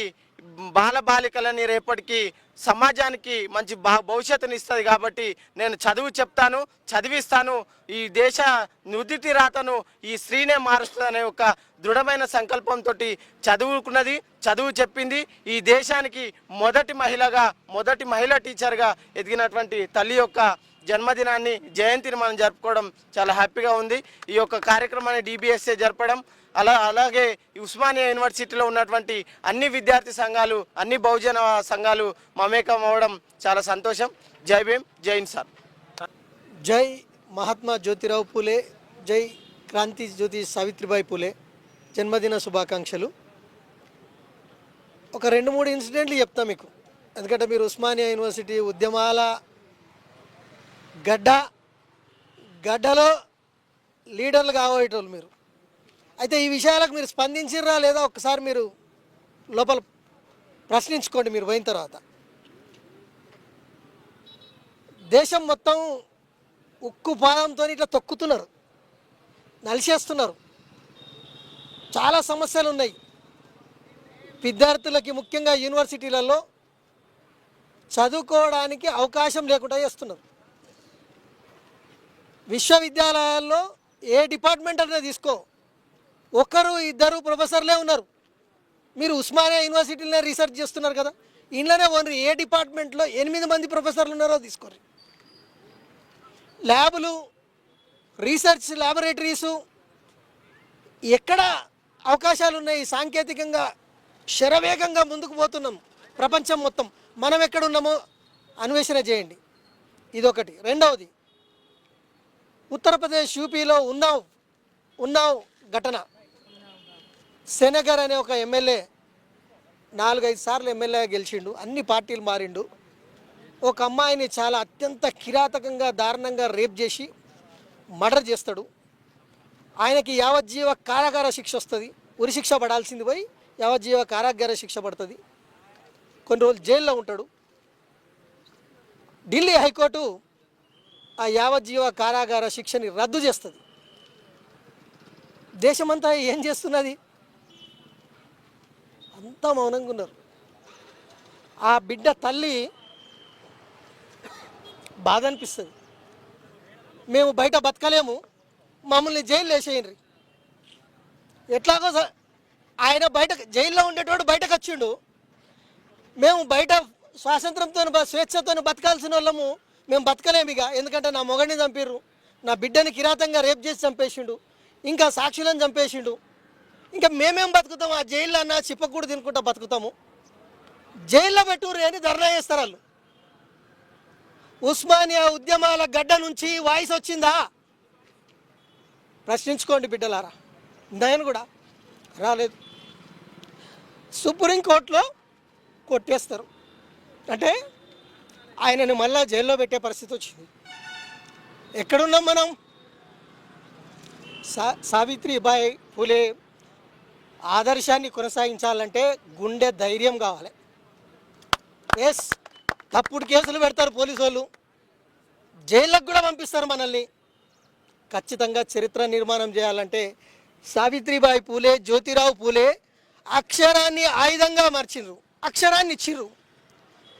బాలబాలికలని రేపటికి సమాజానికి మంచి భవిష్యత్తుని ఇస్తుంది. కాబట్టి నేను చదువు చెప్తాను, చదివిస్తాను, ఈ దేశ నుదిటి రాతను ఈ స్త్రీనే మారుస్తుందనే ఒక దృఢమైన సంకల్పంతో చదువుకున్నది, చదువు చెప్పింది. ఈ దేశానికి మొదటి మహిళా టీచర్గా ఎదిగినటువంటి తల్లి యొక్క జన్మదినాన్ని, జయంతిని మనం జరుపుకోవడం చాలా హ్యాపీగా ఉంది. ఈ యొక్క కార్యక్రమాన్ని DBSA జరపడం, అలాగే ఉస్మానియా యూనివర్సిటీలో ఉన్నటువంటి అన్ని విద్యార్థి సంఘాలు, అన్ని బహుజన సంఘాలు మమేకం అవ్వడం చాలా సంతోషం. జై భీమ్, జై హింద్ సార్. జై మహాత్మా జ్యోతిరావు పూలే, జై క్రాంతి జ్యోతి సావిత్రిబాయి పూలే జన్మదిన శుభాకాంక్షలు. ఒక 2-3 ఇన్సిడెంట్లు చెప్తా మీకు, ఎందుకంటే మీరు ఉస్మానియా యూనివర్సిటీ ఉద్యమాల గడ్డలో లీడర్లు కాబోయేటోళ్ళు మీరు. అయితే ఈ విషయాలకు మీరు స్పందించిర్రా లేదా ఒకసారి మీరు లోపల ప్రశ్నించుకోండి. మీరు పోయిన తర్వాత దేశం మొత్తం ఉక్కు పాదంతో ఇట్లా తొక్కుతున్నారు, నలిసేస్తున్నారు. చాలా సమస్యలు ఉన్నాయి విద్యార్థులకి, ముఖ్యంగా యూనివర్సిటీలలో చదువుకోవడానికి అవకాశం లేకుండా చేస్తున్నారు. విశ్వవిద్యాలయాల్లో ఏ డిపార్ట్మెంట్ అనేది తీసుకో, 1-2 ప్రొఫెసర్లే ఉన్నారు. మీరు ఉస్మానియా యూనివర్సిటీలోనే రీసెర్చ్ చేస్తున్నారు కదా, ఇంట్లోనే ఓన్లీ ఏ డిపార్ట్మెంట్లో 8 మంది ప్రొఫెసర్లు ఉన్నారో తీసుకోరు. ల్యాబులు, రీసెర్చ్ ల్యాబొరేటరీసు, ఎక్కడ అవకాశాలు ఉన్నాయి? సాంకేతికంగా శరవేగంగా ముందుకు పోతున్నాం ప్రపంచం మొత్తం. మనం ఎక్కడున్నామో అన్వేషణ చేయండి. ఇదొకటి. రెండవది, ఉత్తరప్రదేశ్ యూపీలో ఉన్నావ్ ఘటన. సెనగర్ అనే ఒక ఎమ్మెల్యే 4-5 సార్లు ఎమ్మెల్యేగా గెలిచిండు, అన్ని పార్టీలు మారిండు. ఒక అమ్మాయిని చాలా అత్యంత కిరాతకంగా, దారుణంగా రేప్ చేసి మర్డర్ చేస్తాడు. ఆయనకి యావజ్జీవ కారాగార శిక్ష వస్తుంది. ఉరి శిక్ష పడాల్సింది పోయి యావజ్జీవ కారాగార శిక్ష పడుతుంది. కొన్ని రోజులు జైల్లో ఉంటాడు. ఢిల్లీ హైకోర్టు ఆ యావజ్జీవ కారాగార శిక్షని రద్దు చేస్తుంది. దేశమంతా ఏం చేస్తున్నది? అంతా మౌనంగా ఉన్నారు. ఆ బిడ్డ తల్లి బాధ అనిపిస్తుంది. మేము బయట బతకలేము, మమ్మల్ని జైలు వేసేయండి. ఎట్లాగో ఆయన జైల్లో ఉండేటోడు బయటకు వచ్చిండు. మేము బయట స్వాతంత్రంతో, స్వేచ్ఛతో బతకాల్సిన వాళ్ళము మేము బతకలేము ఇక. ఎందుకంటే నా మొగడిని చంపిర్రు, నా బిడ్డని కిరాతంగా రేప్ చేసి చంపేసిండు, ఇంకా సాక్షులను చంపేసిండు, ఇంకా మేమేం బతుకుతాము? ఆ జైల్లో అన్న చిప్పకూడు తినుకుంటా బతుకుతాము. జైల్లో పెట్టుర్రు అని ధర్నా చేస్తారు వాళ్ళు. ఉస్మానియా ఉద్యమాల గడ్డ నుంచి వాయిస్ వచ్చిందా? ప్రశ్నించుకోండి బిడ్డలారా. నేను కూడా రాలేదు. సుప్రీంకోర్టులో కొట్టేస్తారు అంటే ఆయనను మళ్ళా జైల్లో పెట్టే పరిస్థితి వచ్చింది. ఎక్కడున్నాం మనం? సావిత్రిబాయి పూలే ఆదర్శాన్ని కొనసాగించాలంటే గుండె ధైర్యం కావాలి. ఎస్, తప్పుడు కేసులు పెడతారు పోలీసు వాళ్ళు, జైళ్ళకు కూడా పంపిస్తారు మనల్ని. ఖచ్చితంగా చరిత్ర నిర్మాణం చేయాలంటే సావిత్రిబాయి పూలే, జ్యోతిరావు పూలే అక్షరాన్ని ఆయుధంగా మార్చిండ్రు, అక్షరాన్ని ఇచ్చిర్రు.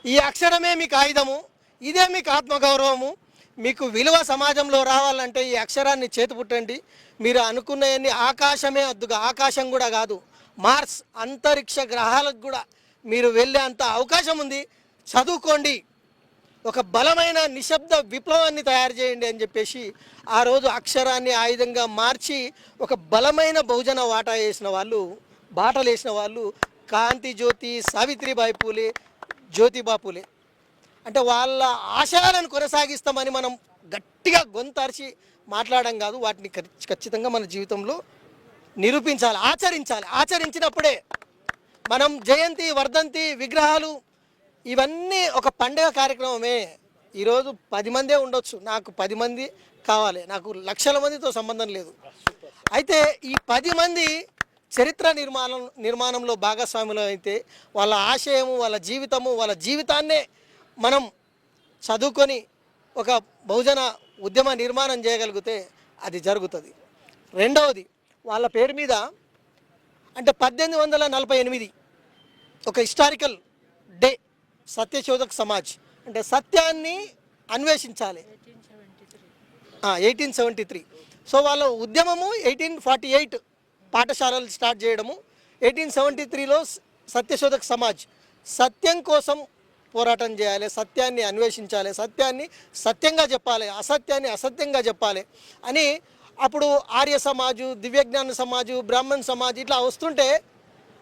ఈ అక్షరమే మీకు ఆయుధము, ఇదే మీకు ఆత్మగౌరవము. మీకు విలువ సమాజంలో రావాలంటే ఈ అక్షరాన్ని చేతిపుట్టండి. మీరు అనుకున్నవన్నీ ఆకాశమే అద్దుగా, ఆకాశం కూడా కాదు, మార్స్ అంతరిక్ష గ్రహాలకు కూడా మీరు వెళ్ళే అంత అవకాశం ఉంది. చదువుకోండి, ఒక బలమైన నిశ్శబ్ద విప్లవాన్ని తయారు చేయండి అని చెప్పేసి ఆ రోజు అక్షరాన్ని ఆయుధంగా మార్చి ఒక బలమైన బహుజన బాటలు వేసిన వాళ్ళు కాంతి జ్యోతి, సావిత్రిబాయి పూలే, జ్యోతిబా పూలే. అంటే వాళ్ళ ఆశయాలను కొనసాగిస్తామని మనం గట్టిగా గొంతర్చి మాట్లాడడం కాదు, వాటిని ఖచ్చితంగా మన జీవితంలో నిరూపించాలి, ఆచరించాలి. ఆచరించినప్పుడే మనం జయంతి, వర్ధంతి, విగ్రహాలు ఇవన్నీ ఒక పండుగ కార్యక్రమమే. ఈరోజు 10 మందే ఉండొచ్చు, నాకు 10 మంది కావాలి, నాకు లక్షల మందితో సంబంధం లేదు. అయితే ఈ 10 మంది చరిత్ర నిర్మాణంలో భాగస్వాములు అయితే వాళ్ళ ఆశయము, వాళ్ళ జీవితము, వాళ్ళ జీవితాన్నే మనం చదువుకొని ఒక బహుజన ఉద్యమ నిర్మాణం చేయగలిగితే అది జరుగుతుంది. రెండవది, వాళ్ళ పేరు మీద అంటే 1848 ఒక హిస్టారికల్ డే, సత్యశోధక్ సమాజ్ అంటే సత్యాన్ని అన్వేషించాలి. 1873. సో వాళ్ళ ఉద్యమము 1848 పాఠశాలలు స్టార్ట్ చేయడము, 1873లో సత్యశోధక్ సమాజ్ సత్యం కోసం పోరాటం చేయాలి, సత్యాన్ని అన్వేషించాలి, సత్యాన్ని సత్యంగా చెప్పాలి, అసత్యాన్ని అసత్యంగా చెప్పాలి అని అప్పుడు ఆర్య సమాజు, దివ్యజ్ఞాన సమాజు, బ్రాహ్మణ్ సమాజ్ ఇట్లా వస్తుంటే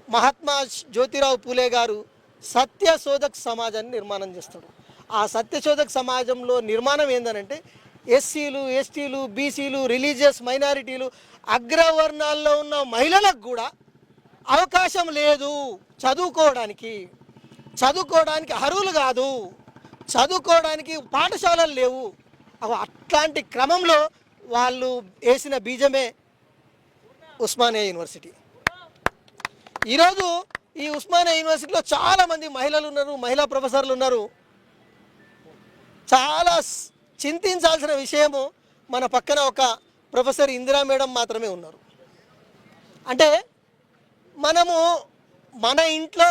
మహాత్మా జ్యోతిరావు పూలే గారు సత్యశోధక్ సమాజాన్ని నిర్మాణం చేస్తాడు. ఆ సత్యశోధక్ సమాజంలో నిర్మాణం ఏంటంటే ఎస్సీలు, ఎస్టీలు, బీసీలు, రిలీజియస్ మైనారిటీలు, అగ్రవర్ణాల్లో ఉన్న మహిళలకు కూడా అవకాశం లేదు చదువుకోవడానికి అర్హులు కాదు, చదువుకోవడానికి పాఠశాలలు లేవు. అట్లాంటి క్రమంలో వాళ్ళు వేసిన బీజమే ఉస్మానియా యూనివర్సిటీ. ఈరోజు ఈ ఉస్మానియా యూనివర్సిటీలో చాలామంది మహిళలు ఉన్నారు, మహిళా ప్రొఫెసర్లు ఉన్నారు. చాలా చింతించాల్సిన విషయము, మన పక్కన ఒక ప్రొఫెసర్ ఇందిరా మేడం మాత్రమే ఉన్నారు. అంటే మనము మన ఇంట్లో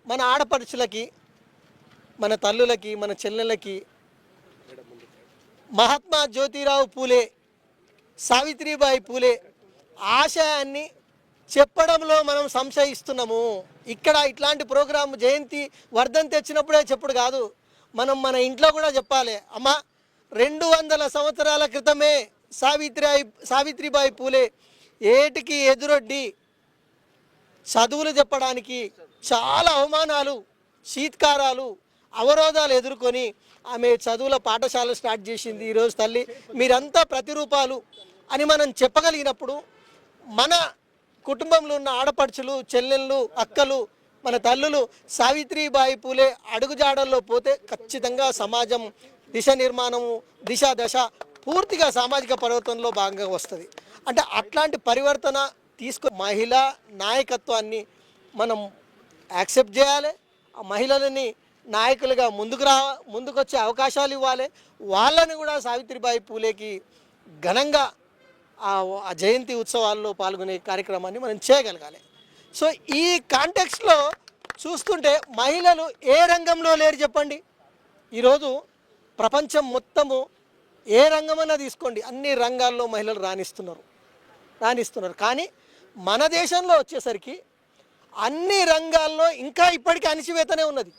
మన ఆడపడుచులకి, మన తల్లులకి, మన చెల్లెళ్ళకి మహాత్మా జ్యోతిరావు పూలే, సావిత్రిబాయి పూలే ఆశయాన్ని చెప్పడంలో మనం సంశయిస్తున్నాము. ఇక్కడ ఇట్లాంటి ప్రోగ్రాం జయంతి, వర్ధంతి తెచ్చినప్పుడే చెప్పుడు కాదు, మనం మన ఇంట్లో కూడా చెప్పాలి. అమ్మ, 200 సంవత్సరాల క్రితమే సావిత్రిబాయి పూలే ఏటికి ఎదురొడ్డి చదువులు చెప్పడానికి చాలా అవమానాలు, చీత్కారాలు, అవరోధాలు ఎదుర్కొని ఆమె చదువుల పాఠశాల స్టార్ట్ చేసింది. ఈరోజు తల్లి మీరంతా ప్రతిరూపాలు అని మనం చెప్పగలిగినప్పుడు మన కుటుంబంలో ఉన్న ఆడపడుచులు, చెల్లెళ్ళు, అక్కలు, మన తల్లులు సావిత్రిబాయి పూలే అడుగుజాడల్లో పోతే ఖచ్చితంగా సమాజం దిశ నిర్మాణము, దశ పూర్తిగా సామాజిక పరివర్తనలో భాగంగా వస్తుంది. అంటే అట్లాంటి పరివర్తన మహిళా నాయకత్వాన్ని మనం యాక్సెప్ట్ చేయాలి. ఆ మహిళలని నాయకులుగా ముందుకు వచ్చే అవకాశాలు ఇవ్వాలి. వాళ్ళని కూడా సావిత్రిబాయి పూలేకి ఘనంగా ఆ జయంతి ఉత్సవాల్లో పాల్గొనే కార్యక్రమాన్ని మనం చేయగలగాలి. సో ఈ కాంటెక్స్ట్లో చూస్తుంటే మహిళలు ఏ రంగంలో లేరు చెప్పండి? ఈరోజు ప్రపంచం మొత్తము ఏ రంగమన్నా తీసుకోండి, అన్ని రంగాల్లో మహిళలు రాణిస్తున్నారు. కానీ మన దేశంలో వచ్చేసరికి అన్ని రంగాల్లో ఇంకా ఇప్పటికీ అణచివేతనే ఉన్నది.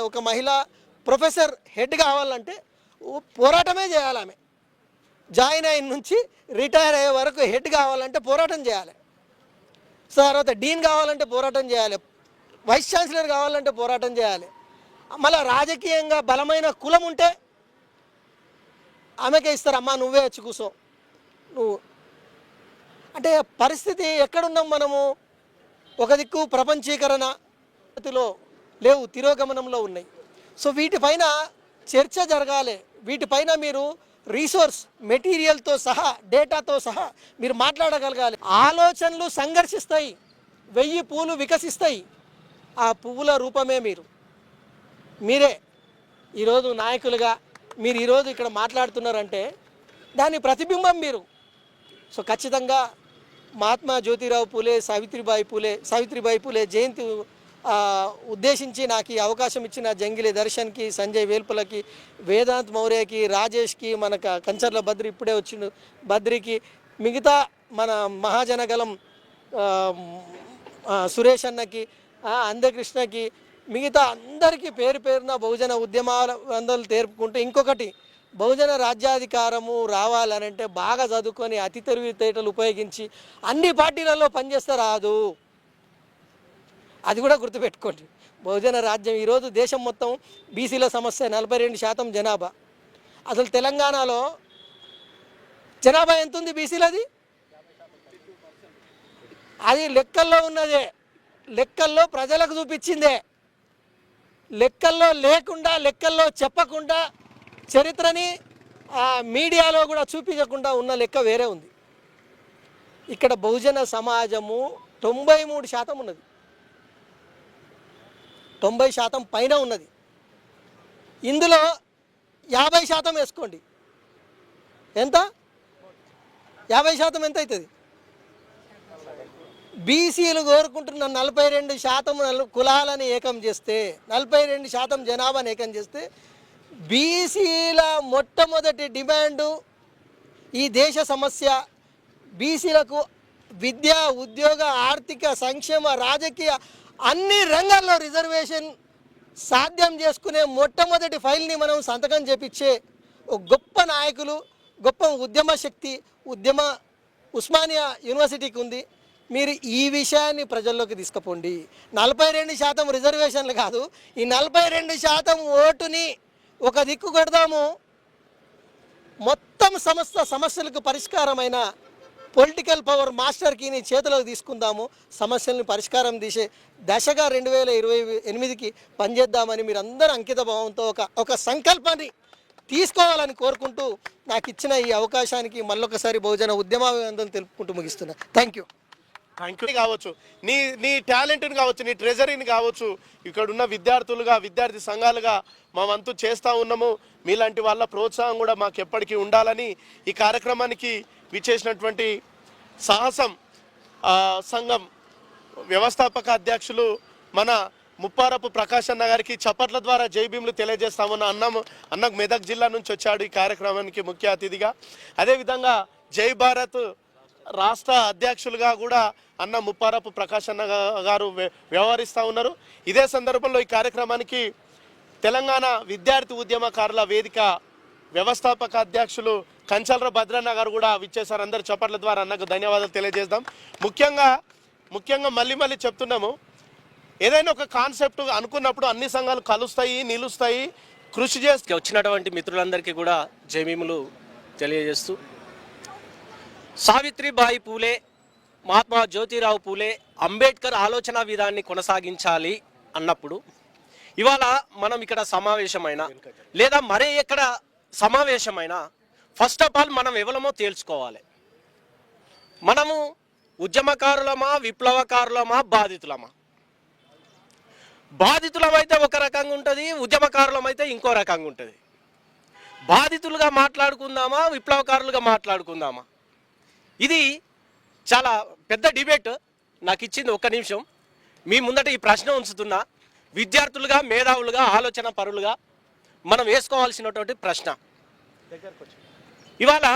ఒక మహిళ ప్రొఫెసర్ హెడ్ కావాలంటే పోరాటమే చేయాలి. ఆమె జాయిన్ అయిన నుంచి రిటైర్ అయ్యే వరకు హెడ్ కావాలంటే పోరాటం చేయాలి. తర్వాత డీన్ కావాలంటే పోరాటం చేయాలి. వైస్ ఛాన్సలర్ కావాలంటే పోరాటం చేయాలి. మళ్ళీ రాజకీయంగా బలమైన కులం ఉంటే ఆమెకే ఇస్తారు, అమ్మా నువ్వే వచ్చి కూర్చో నువ్వు అంటే. పరిస్థితి ఎక్కడున్నాం మనము? ఒక దిక్కు ప్రపంచీకరణలో లేవు, తిరోగమనంలో ఉన్నాయి. సో వీటిపైన చర్చ జరగాలి. వీటిపైన మీరు రీసోర్స్ మెటీరియల్తో సహా డేటాతో సహా మీరు మాట్లాడగలగాలి. ఆలోచనలు సంఘర్షిస్తాయి, 1000 పూలు వికసిస్తాయి. ఆ పువ్వుల రూపమే మీరే ఈరోజు నాయకులుగా మీరు ఈరోజు ఇక్కడ మాట్లాడుతున్నారంటే దాని ప్రతిబింబం మీరు. సో ఖచ్చితంగా మహాత్మా జ్యోతిరావు పూలే సావిత్రిబాయి పూలే జయంతి ఉద్దేశించి నాకు ఈ అవకాశం ఇచ్చిన జంగిలి దర్శన్కి, సంజయ్ వేల్పులకి, వేదాంత్ మౌర్యకి, రాజేష్కి, మన కంచర్ల బద్రి ఇప్పుడే వచ్చిన బద్రికి, మిగతా మన మహాజనగలం సురేష్ అన్నకి, అందకృష్ణకి, మిగతా అందరికీ పేరు పేరున బహుజన ఉద్యమాల అందరూ తేర్పుకుంటూ, ఇంకొకటి బహుజన రాజ్యాధికారము రావాలనంటే బాగా చదువుకొని అతి తెలివితేటలు ఉపయోగించి అన్ని పార్టీలలో పనిచేస్తే రాదు. అది కూడా గుర్తుపెట్టుకోండి. బహుజన రాజ్యం ఈరోజు దేశం మొత్తం బీసీల సమస్య 42% జనాభా. అసలు తెలంగాణలో జనాభా ఎంత ఉంది బీసీలది? అది లెక్కల్లో ఉన్నదే, లెక్కల్లో ప్రజలకు చూపించిందే. లెక్కల్లో లేకుండా, లెక్కల్లో చెప్పకుండా, చరిత్రని మీడియాలో కూడా చూపించకుండా ఉన్న లెక్క వేరే ఉంది. ఇక్కడ బహుజన సమాజము 93% ఉన్నది, 90% పైన ఉన్నది. ఇందులో 50% వేసుకోండి, ఎంత? 50% ఎంత అవుతుంది? బీసీలు కోరుకుంటున్న 42% కులాలను ఏకం చేస్తే, 42% జనాభాను ఏకం చేస్తే, బీసీల మొట్టమొదటి డిమాండు ఈ దేశ సమస్య, బీసీలకు విద్య, ఉద్యోగ, ఆర్థిక, సంక్షేమ, రాజకీయ అన్ని రంగాల్లో రిజర్వేషన్ సాధ్యం చేసుకునే మొట్టమొదటి ఫైల్ని మనం సంతకం చేపించే ఒక గొప్ప నాయకులు, గొప్ప ఉద్యమ శక్తి ఉస్మానియా యూనివర్సిటీకి ఉంది. మీరు ఈ విషయాన్ని ప్రజల్లోకి తీసుకుపోండి. 42% రిజర్వేషన్లు కాదు, ఈ 42% ఓటుని ఒక దిక్కు కొడదాము. మొత్తం సమస్యలకు పరిష్కారమైన పొలిటికల్ పవర్ మాస్టర్ కీని చేతిలోకి తీసుకుందాము. సమస్యలను పరిష్కారం తీసే దశగా 2028కి పనిచేద్దామని మీరు అందరూ అంకిత భావంతో ఒక సంకల్పాన్ని తీసుకోవాలని కోరుకుంటూ నాకు ఇచ్చిన ఈ అవకాశానికి మళ్ళొకసారి బహుజన ఉద్యమాభివందనం తెలుపుకుంటూ ముగిస్తున్నా. థ్యాంక్ యూ కావచ్చు, నీ టాలెంట్ని కావచ్చు, నీ ట్రెజరీని కావచ్చు, ఇక్కడ ఉన్న విద్యార్థి సంఘాలుగా మా వంతు చేస్తూ ఉన్నాము. మీలాంటి వాళ్ళ ప్రోత్సాహం కూడా మాకు ఎప్పటికీ ఉండాలని ఈ కార్యక్రమానికి విచ్చేసినటువంటి సాహసం సంఘం వ్యవస్థాపక అధ్యక్షులు మన ముప్పారపు ప్రకాష్ అన్న గారికి చప్పట్ల ద్వారా జై భీములు తెలియజేస్తామన్న అన్నకు మెదక్ జిల్లా నుంచి వచ్చాడు ఈ కార్యక్రమానికి ముఖ్య అతిథిగా. అదేవిధంగా జై భారత్ రాష్ట్ర అధ్యక్షులుగా కూడా అన్న ముప్పారపు ప్రకాష్ అన్న గారు వ్యవహరిస్తూ ఉన్నారు. ఇదే సందర్భంలో ఈ కార్యక్రమానికి తెలంగాణ విద్యార్థి ఉద్యమకారుల వేదిక వ్యవస్థాపక అధ్యక్షులు కంచల్ర భద్రన్న గారు కూడా విచ్చేశారు. అందరు చప్పట్ల ద్వారా అన్నకు ధన్యవాదాలు తెలియజేద్దాం. ముఖ్యంగా మళ్ళీ చెప్తున్నాము, ఏదైనా ఒక కాన్సెప్ట్ అనుకున్నప్పుడు అన్ని సంఘాలు కలుస్తాయి, నిలుస్తాయి, కృషి చేస్తూ వచ్చినటువంటి మిత్రులందరికీ కూడా జైభీములు తెలియజేస్తూ, సావిత్రిబాయి పూలే, మహాత్మా జ్యోతిరావు పూలే, అంబేద్కర్ ఆలోచన విధాన్ని కొనసాగించాలి అన్నప్పుడు ఇవాళ మనం ఇక్కడ సమావేశమైనా లేదా మరే ఎక్కడ సమావేశమైనా ఫస్ట్ ఆఫ్ ఆల్ మనం ఎవరమో తేల్చుకోవాలి. మనము ఉద్యమకారులమా, విప్లవకారులమా, బాధితులమా? బాధితులమైతే ఒక రకంగా ఉంటుంది, ఉద్యమకారులమైతే ఇంకో రకంగా ఉంటుంది. బాధితులుగా మాట్లాడుకుందామా, విప్లవకారులుగా మాట్లాడుకుందామా? ఇది చాలా పెద్ద డిబేట్. నాకు ఇచ్చింది 1 నిమిషం. మీ ముందట ఈ ప్రశ్న ఉంచుతున్నా. విద్యార్థులుగా, మేధావులుగా, ఆలోచన పరులుగా మనం వేసుకోవాల్సినటువంటి ప్రశ్న, ఇవాళ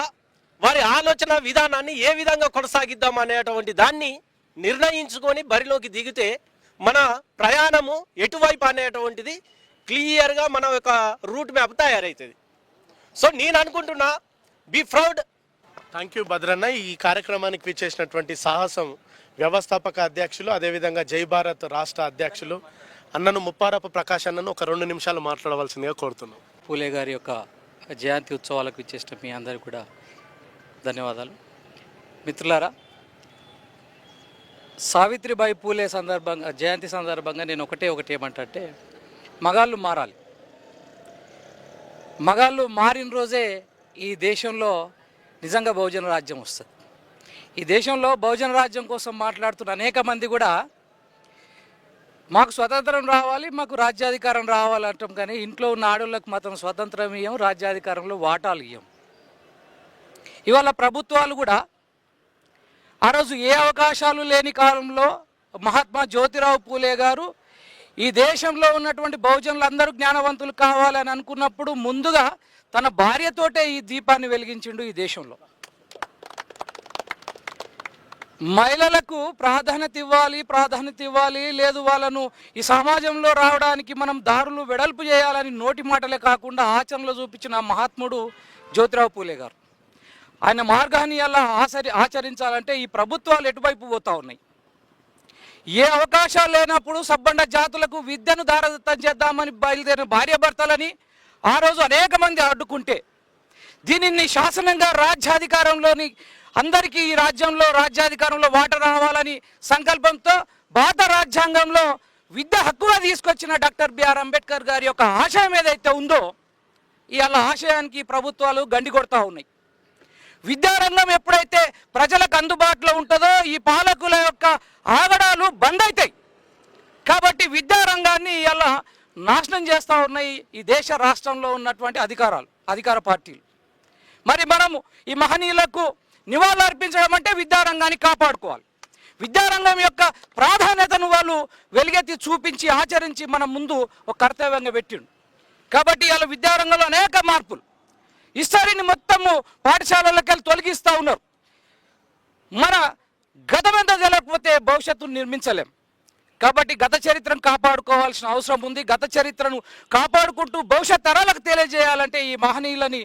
వారి ఆలోచన విధానాన్ని ఏ విధంగా కొనసాగిద్దాం అనేటువంటి దాన్ని నిర్ణయించుకొని బరిలోకి దిగితే మన ప్రయాణము ఎటువైపు అనేటువంటిది క్లియర్గా మన యొక్క రూట్ మ్యాప్ తయారవుతుంది. సో నేను అనుకుంటున్నా be proud. Thank you Bhadranna. ఈ కార్యక్రమానికి విచ్చేసినటువంటి సాహసం వ్యవస్థాపక అధ్యక్షులు, అదేవిధంగా జై భారత్ రాష్ట్ర అధ్యక్షులు అన్నను ముప్పారపు ప్రకాష్ అన్నను ఒక 2 నిమిషాలు మాట్లాడవలసిందిగా కోరుతున్నాం. పూలే గారి యొక్క జయంతి ఉత్సవాలకు ఇచ్చేసిన మీ అందరికీ కూడా ధన్యవాదాలు. మిత్రులారా, సావిత్రిబాయి పూలే జయంతి సందర్భంగా నేను ఒకటి ఏమంటే, మగాళ్ళు మారాలి. మగాళ్ళు మారిన రోజే ఈ దేశంలో నిజంగా బహుజన రాజ్యం వస్తుంది. ఈ దేశంలో బహుజన రాజ్యం కోసం మాట్లాడుతున్న అనేక మంది కూడా మాకు స్వతంత్రం రావాలి, మాకు రాజ్యాధికారం రావాలంటాం, కానీ ఇంట్లో ఉన్న ఆడవాళ్ళకి మాత్రం స్వతంత్రం ఇవ్వం, రాజ్యాధికారంలో వాటాలు ఇవ్వం. ఇవాళ ప్రభుత్వాలు కూడా ఆ రోజు ఏ అవకాశాలు లేని కాలంలో మహాత్మా జ్యోతిరావు పూలే గారు ఈ దేశంలో ఉన్నటువంటి బహుజనులందరూ జ్ఞానవంతులు కావాలని అనుకున్నప్పుడు ముందుగా తన భార్యతోటే ఈ దీపాన్ని వెలిగించిండు ఈ దేశంలో. మహిళలకు ప్రాధాన్యత ఇవ్వాలి, లేదు వాళ్ళను ఈ సమాజంలో రావడానికి మనం దారులు వెడల్పు చేయాలని నోటి మాటలే కాకుండా ఆచరణలో చూపించిన మహాత్ముడు జ్యోతిరావు పూలే గారు. ఆయన మార్గాన్ని అలా ఆచరించాలంటే ఈ ప్రభుత్వాలు ఎటువైపు పోతా ఉన్నాయి. ఏ అవకాశాలు లేనప్పుడు సబ్బండ జాతులకు విద్యను దారదత్తం చేద్దామని బయలుదేరిన భార్యాభర్తలని ఆ రోజు అనేక మంది అడ్డుకుంటే, దీనిని శాసనంగా రాజ్యాధికారంలోని అందరికీ ఈ రాజ్యాధికారంలో వాటా రావాలని సంకల్పంతో భారత రాజ్యాంగంలో విద్య హక్కుగా తీసుకొచ్చిన డాక్టర్ బిఆర్ అంబేద్కర్ గారి యొక్క ఆశయం ఏదైతే ఉందో, ఇవాళ ఆశయానికి ప్రభుత్వాలు గండి కొడతా ఉన్నాయి. విద్యారంగం ఎప్పుడైతే ప్రజలకు అందుబాటులో ఉంటుందో ఈ పాలకుల యొక్క ఆగడాలు బంద్ అవుతాయి. కాబట్టి విద్యారంగాన్ని ఇలా నాశనం చేస్తూ ఉన్నాయి ఈ దేశ రాష్ట్రంలో ఉన్నటువంటి అధికార పార్టీలు. మరి మనము ఈ మహనీయులకు నివాళులు అర్పించడం అంటే విద్యారంగాన్ని కాపాడుకోవాలి. విద్యారంగం యొక్క ప్రాధాన్యతను వాళ్ళు వెలుగెత్తి చూపించి ఆచరించి మన ముందు ఒక కర్తవ్యంగా పెట్టిండు. కాబట్టి ఇలా విద్యారంగంలో అనేక మార్పులు, హిస్టరీని మొత్తము పాఠశాలలకు వెళ్ళి తొలగిస్తూ ఉన్నారు. మన గతం ఎంత తెలియకపోతే భవిష్యత్తును నిర్మించలేం. కాబట్టి గత చరిత్రను కాపాడుకోవాల్సిన అవసరం ఉంది. గత చరిత్రను కాపాడుకుంటూ భవిష్యత్ తరాలకు తెలియజేయాలంటే ఈ మహనీయులని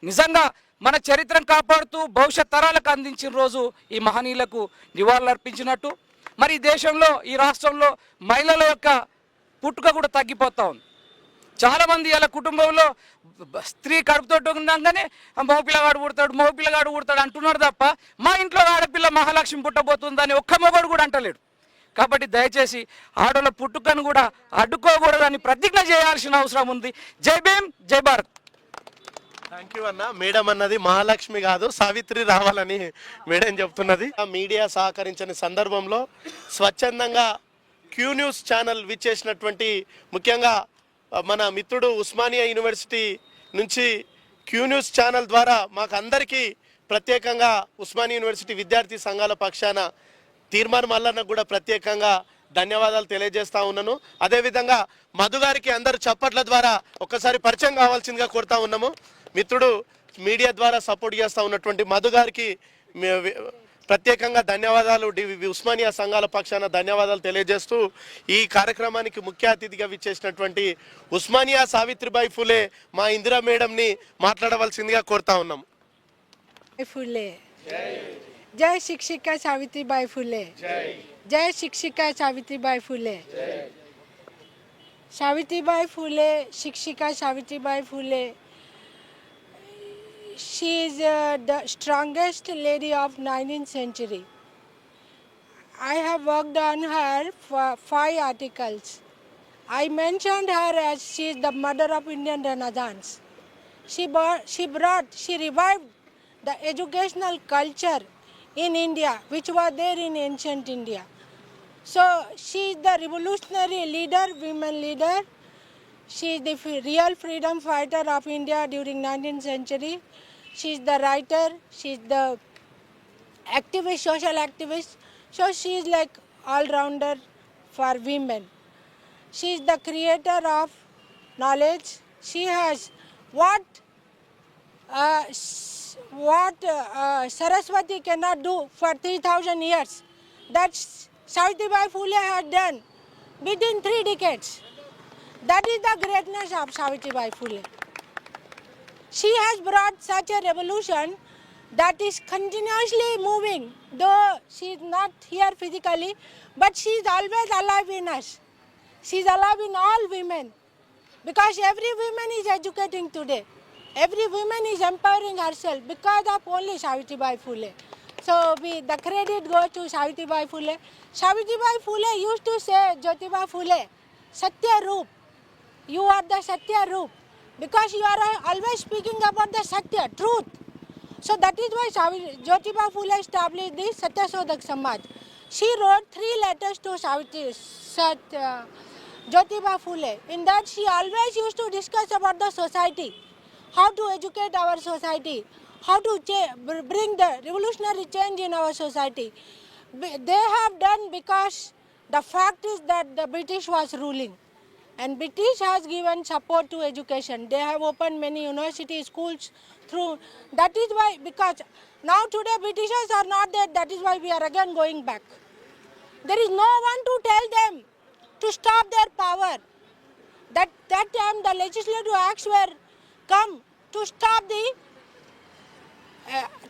నిజంగా మన చరిత్రను కాపాడుతూ భవిష్యత్ తరాలకు అందించిన రోజు ఈ మహనీయులకు నివాళులు అర్పించినట్టు. మరి ఈ దేశంలో, ఈ రాష్ట్రంలో మహిళల యొక్క పుట్టుక కూడా తగ్గిపోతూ ఉంది. చాలామంది ఇలా కుటుంబంలో స్త్రీ కడుపుతోటి ఉండగానే మగపిల్లగాడు పుడతాడు అంటున్నారు తప్ప మా ఇంట్లో ఆడపిల్ల మహాలక్ష్మి పుట్టబోతుందని ఒక్క మొగడు కూడా అంటలేడు. కాబట్టి దయచేసి ఆడోళ్ళ పుట్టుకను కూడా అడ్డుకోకూడదని ప్రతిజ్ఞ చేయాల్సిన అవసరం ఉంది. జై భీమ్, జై భారత్. థ్యాంక్ యూ అన్న. మేడం అన్నది మహాలక్ష్మి కాదు, సావిత్రి రావాలని మేడం చెప్తున్నది. మీడియా సహకరించని సందర్భంలో స్వచ్ఛందంగా క్యూ న్యూస్ ఛానల్ విచ్చేసినటువంటి ముఖ్యంగా మన మిత్రుడు ఉస్మానియా యూనివర్సిటీ నుంచి క్యూ న్యూస్ ఛానల్ ద్వారా మాకు అందరికీ ప్రత్యేకంగా ఉస్మానియా యూనివర్సిటీ విద్యార్థి సంఘాల పక్షాన తీర్మానం మల్లన్నకు కూడా ప్రత్యేకంగా ధన్యవాదాలు తెలియజేస్తా ఉన్నాను. అదేవిధంగా మధు గారికి అందరూ చప్పట్ల ద్వారా ఒక్కసారి పరిచయం కావాల్సిందిగా కోరుతా ఉన్నాము. మిత్రుడు మీడియా ద్వారా సపోర్ట్ చేస్తూ ఉన్నటువంటి మధు గారికి ప్రత్యేకంగా ధన్యవాదాలు, ఉస్మానియా సంఘాల పక్షాన ధన్యవాదాలు తెలియజేస్తూ ఈ కార్యక్రమానికి ముఖ్య అతిథిగా విచ్చేసినటువంటి ఉస్మానియా సావిత్రిబాయి ఫులే మా ఇందిరా మేడంని మాట్లాడవలసిందిగా కోరుతా ఉన్నాము. फुले जय शिक्षिका सावित्रीबाई फुले, जय शिक्षिका सावित्रीबाई फुले. सावित्रीबाई फुले, शिक्षिका Savitribai Phule, she is the strongest lady of 19th century. I have worked on her for 5 articles. I mentioned her as she is the mother of Indian Renaissance. She revived the educational culture in India, which was there in ancient India. So she is the revolutionary leader, women leader. She is the real freedom fighter of India during 19th century. She is the writer, she is the activist, social activist. So she is like all-rounder for women. She is the creator of knowledge. She has what Saraswati cannot do for 3,000 years. That Savitribai Phule had done within 3 decades. That is the greatness of Savitribai Phule. She has brought such a revolution that is continuously moving, though she is not here physically, but she is always alive in us. She is alive in all women, because every woman is educating today. Every woman is empowering herself because of only Savitribai Phule. So the credit goes to Savitribai Phule. Savitribai Phule used to say, Jyotiba Phule, Satya Roop, you are the Satya Roop, because you are always speaking about the Satya, truth. So that is why Jyotiba Phule established the Satyasodhak Samaj. She wrote 3 letters to Jyotiba Phule. In that she always used to discuss about the society, how to educate our society, how to bring the revolutionary change in our society. They have done because the fact is that the British was ruling, and British has given support to education. They have opened many university schools through. That is why, because now today Britishers are not there, that is why we are again going back. There is no one to tell them to stop their power. That time the legislative acts were come to stop the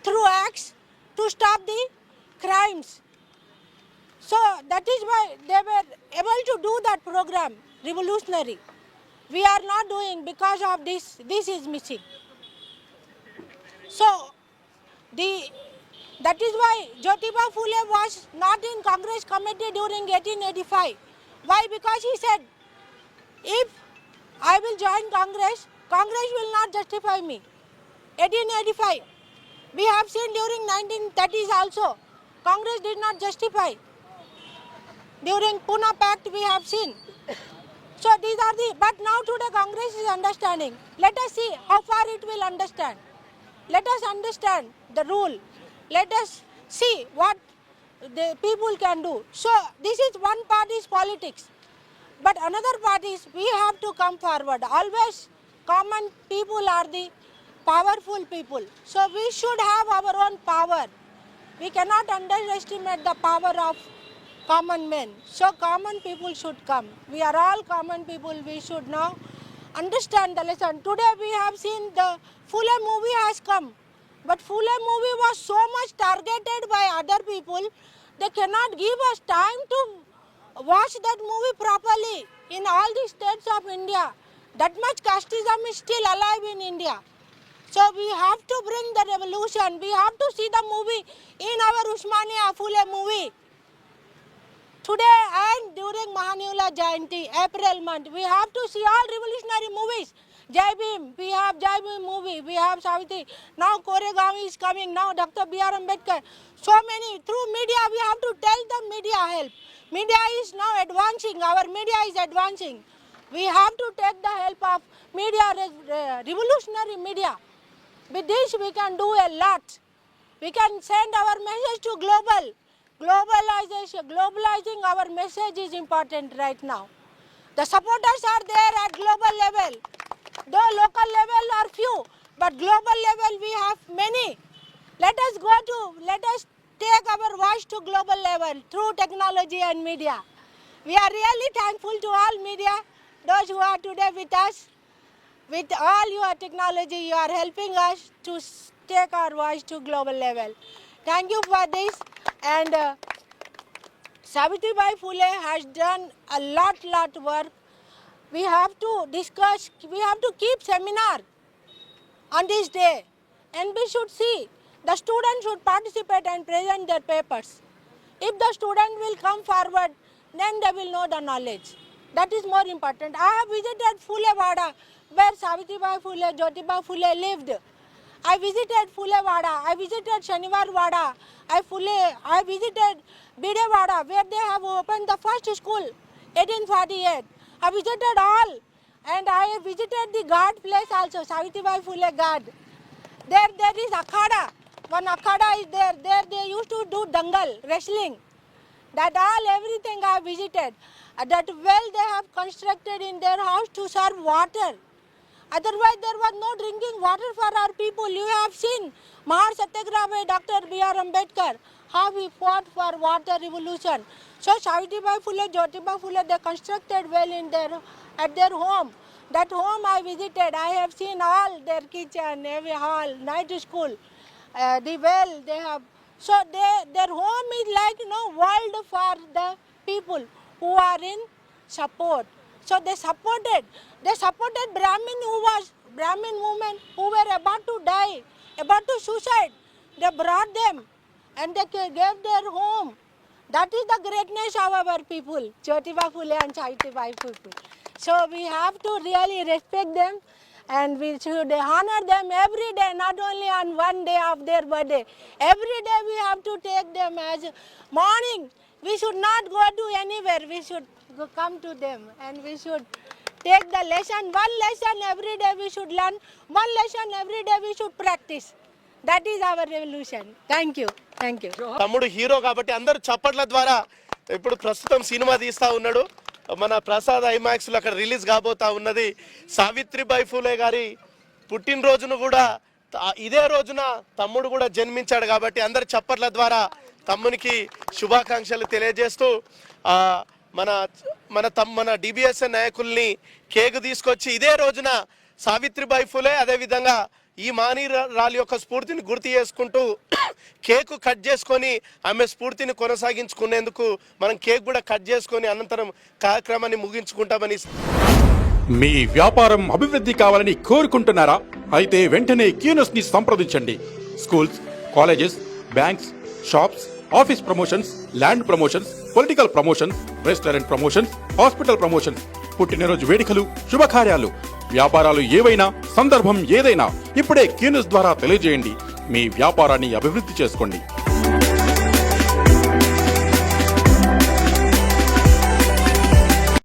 through acts to stop the crimes. So that is why they were able to do that program, revolutionary. We are not doing because of this is missing. So that is why Jyotiba Phule was not in Congress committee during 1885. Why? Because he said, if I will join Congress, Congress will not justify me. 1885. We have seen during 1930s also, Congress did not justify. During Pune Pact we have seen. So these are but now today Congress is understanding. Let us see how far it will understand. Let us understand the rule. Let us see what the people can do. So this is one part is politics. But another part is we have to come forward. Always common people are the powerful people. So we should have our own power. We cannot underestimate the power of common men. So common people should come. We are all common people. We should now understand the lesson. Today we have seen the Phule movie has come. But Phule movie was so much targeted by other people, they cannot give us time to watch that movie properly in all the states of India. That much casteism is still alive in India. So we have to bring the revolution. We have to see the movie in our Usmania Phule movie. Today and during Mahanula Jayanti, April month, we have to see all revolutionary movies. Jai Bhim, we have Jai Bhim movie, we have Savitri. Now Koregaon is coming, now Dr. B.R. Ambedkar. So many, through media we have to tell the media help. Media is now advancing, our media is advancing. We have to take the help of media, revolutionary media. With this we can do a lot. We can send our message to global. Globalization, globalizing our message is important right now. The supporters are there at global level. Though local level are few, but global level we have many. Let us take our voice to global level through technology and media. We are really thankful to all media, those who are today with us. With all your technology, you are helping us to take our voice to global level. Thank you for this. And Savitribai Phule has done a lot work. We have to discuss, we have to keep seminar on this day. And we should see, the students should participate and present their papers. If the student will come forward, then they will know the knowledge. That is more important. I have visited Phule Wada, where Savitribai Phule, Jyotiba Phule lived. I visited Phule Wada, I visited Shaniwar Wada, I visited Bide Wada, where they have opened the first school, 1848. I visited all, and I visited the guard place also, Savitribai Phule guard. There is Akhada, one Akhada is there. There they used to do dangal, wrestling. That all, everything I visited. That well they have constructed in their house to serve water. Otherwise there was no drinking water for our people. You have seen Mahar Satyagraha by Dr. B.R. Ambedkar, how he fought for water revolution. So Savitribai Phule, Jyotiba Phule, they constructed well in at their home. That home I visited, I have seen all their kitchen, every hall, night school, the well they have. So their home is like world for the people who are in support. So they supported Brahmin women who were about to die, about to suicide. They brought them and they gave their home. That is the greatness of our people, Jyotiba Phule and Savitribai Phule. So we have to really respect them and we should honor them every day, not only on one day of their birthday. Every day we have to take them as morning. We should not go to anywhere. We should come to them and we should take the lesson. One lesson every day we should learn. One lesson every day we should practice. That is our revolution. Thank you. Thank you. తమ్ముడు hero కాబట్టి అందరూ చప్పట్ల ద్వారా ఇప్పుడు ప్రస్తుతం cinema తీస్తా ఉన్నాడు. మన ప్రసాద్ ఐమాక్స్లో అక్కడ రిలీజ్ కాబోతా ఉన్నది. సావిత్రిబాయి ఫూలే గారి పుట్టినరోజును కూడా ఇదే రోజున తమ్ముడు కూడా జన్మించాడు కాబట్టి అందరు చప్పట్ల ద్వారా తమ్మునికి శుభాకాంక్షలు తెలియజేస్తూ మన డిబిఎస్ఎన్ నాయకుల్ని కేక్ తీసుకొచ్చి ఇదే రోజున సావిత్రిబాయి ఫూలే అదేవిధంగా ఈ మానీయురాలి యొక్క స్ఫూర్తిని గుర్తు చేసుకుంటూ కేకు కట్ చేసుకొని ఆమె స్ఫూర్తిని కొనసాగించుకునేందుకు మనం కేక్ కూడా కట్ చేసుకొని అనంతరం కార్యక్రమాన్ని ముగించుకుంటామని. మీ వ్యాపారం అభివృద్ధి కావాలని కోరుకుంటున్నారా? అయితే వెంటనే క్యూనస్ ని సంప్రదించండి. Schools, colleges, banks, shops, office promotions, land promotions, political promotions, restaurant promotions, hospital promotions, పుట్టినరోజు వేడుకలు, శుభకార్యాలు, వ్యాపారాలు ఏవైనా, సందర్భం ఏదైనా ఇప్పుడే క్యూనస్ ద్వారా తెలియజేయండి. మీ వ్యాపారాన్ని అభివృద్ధి చేసుకోండి.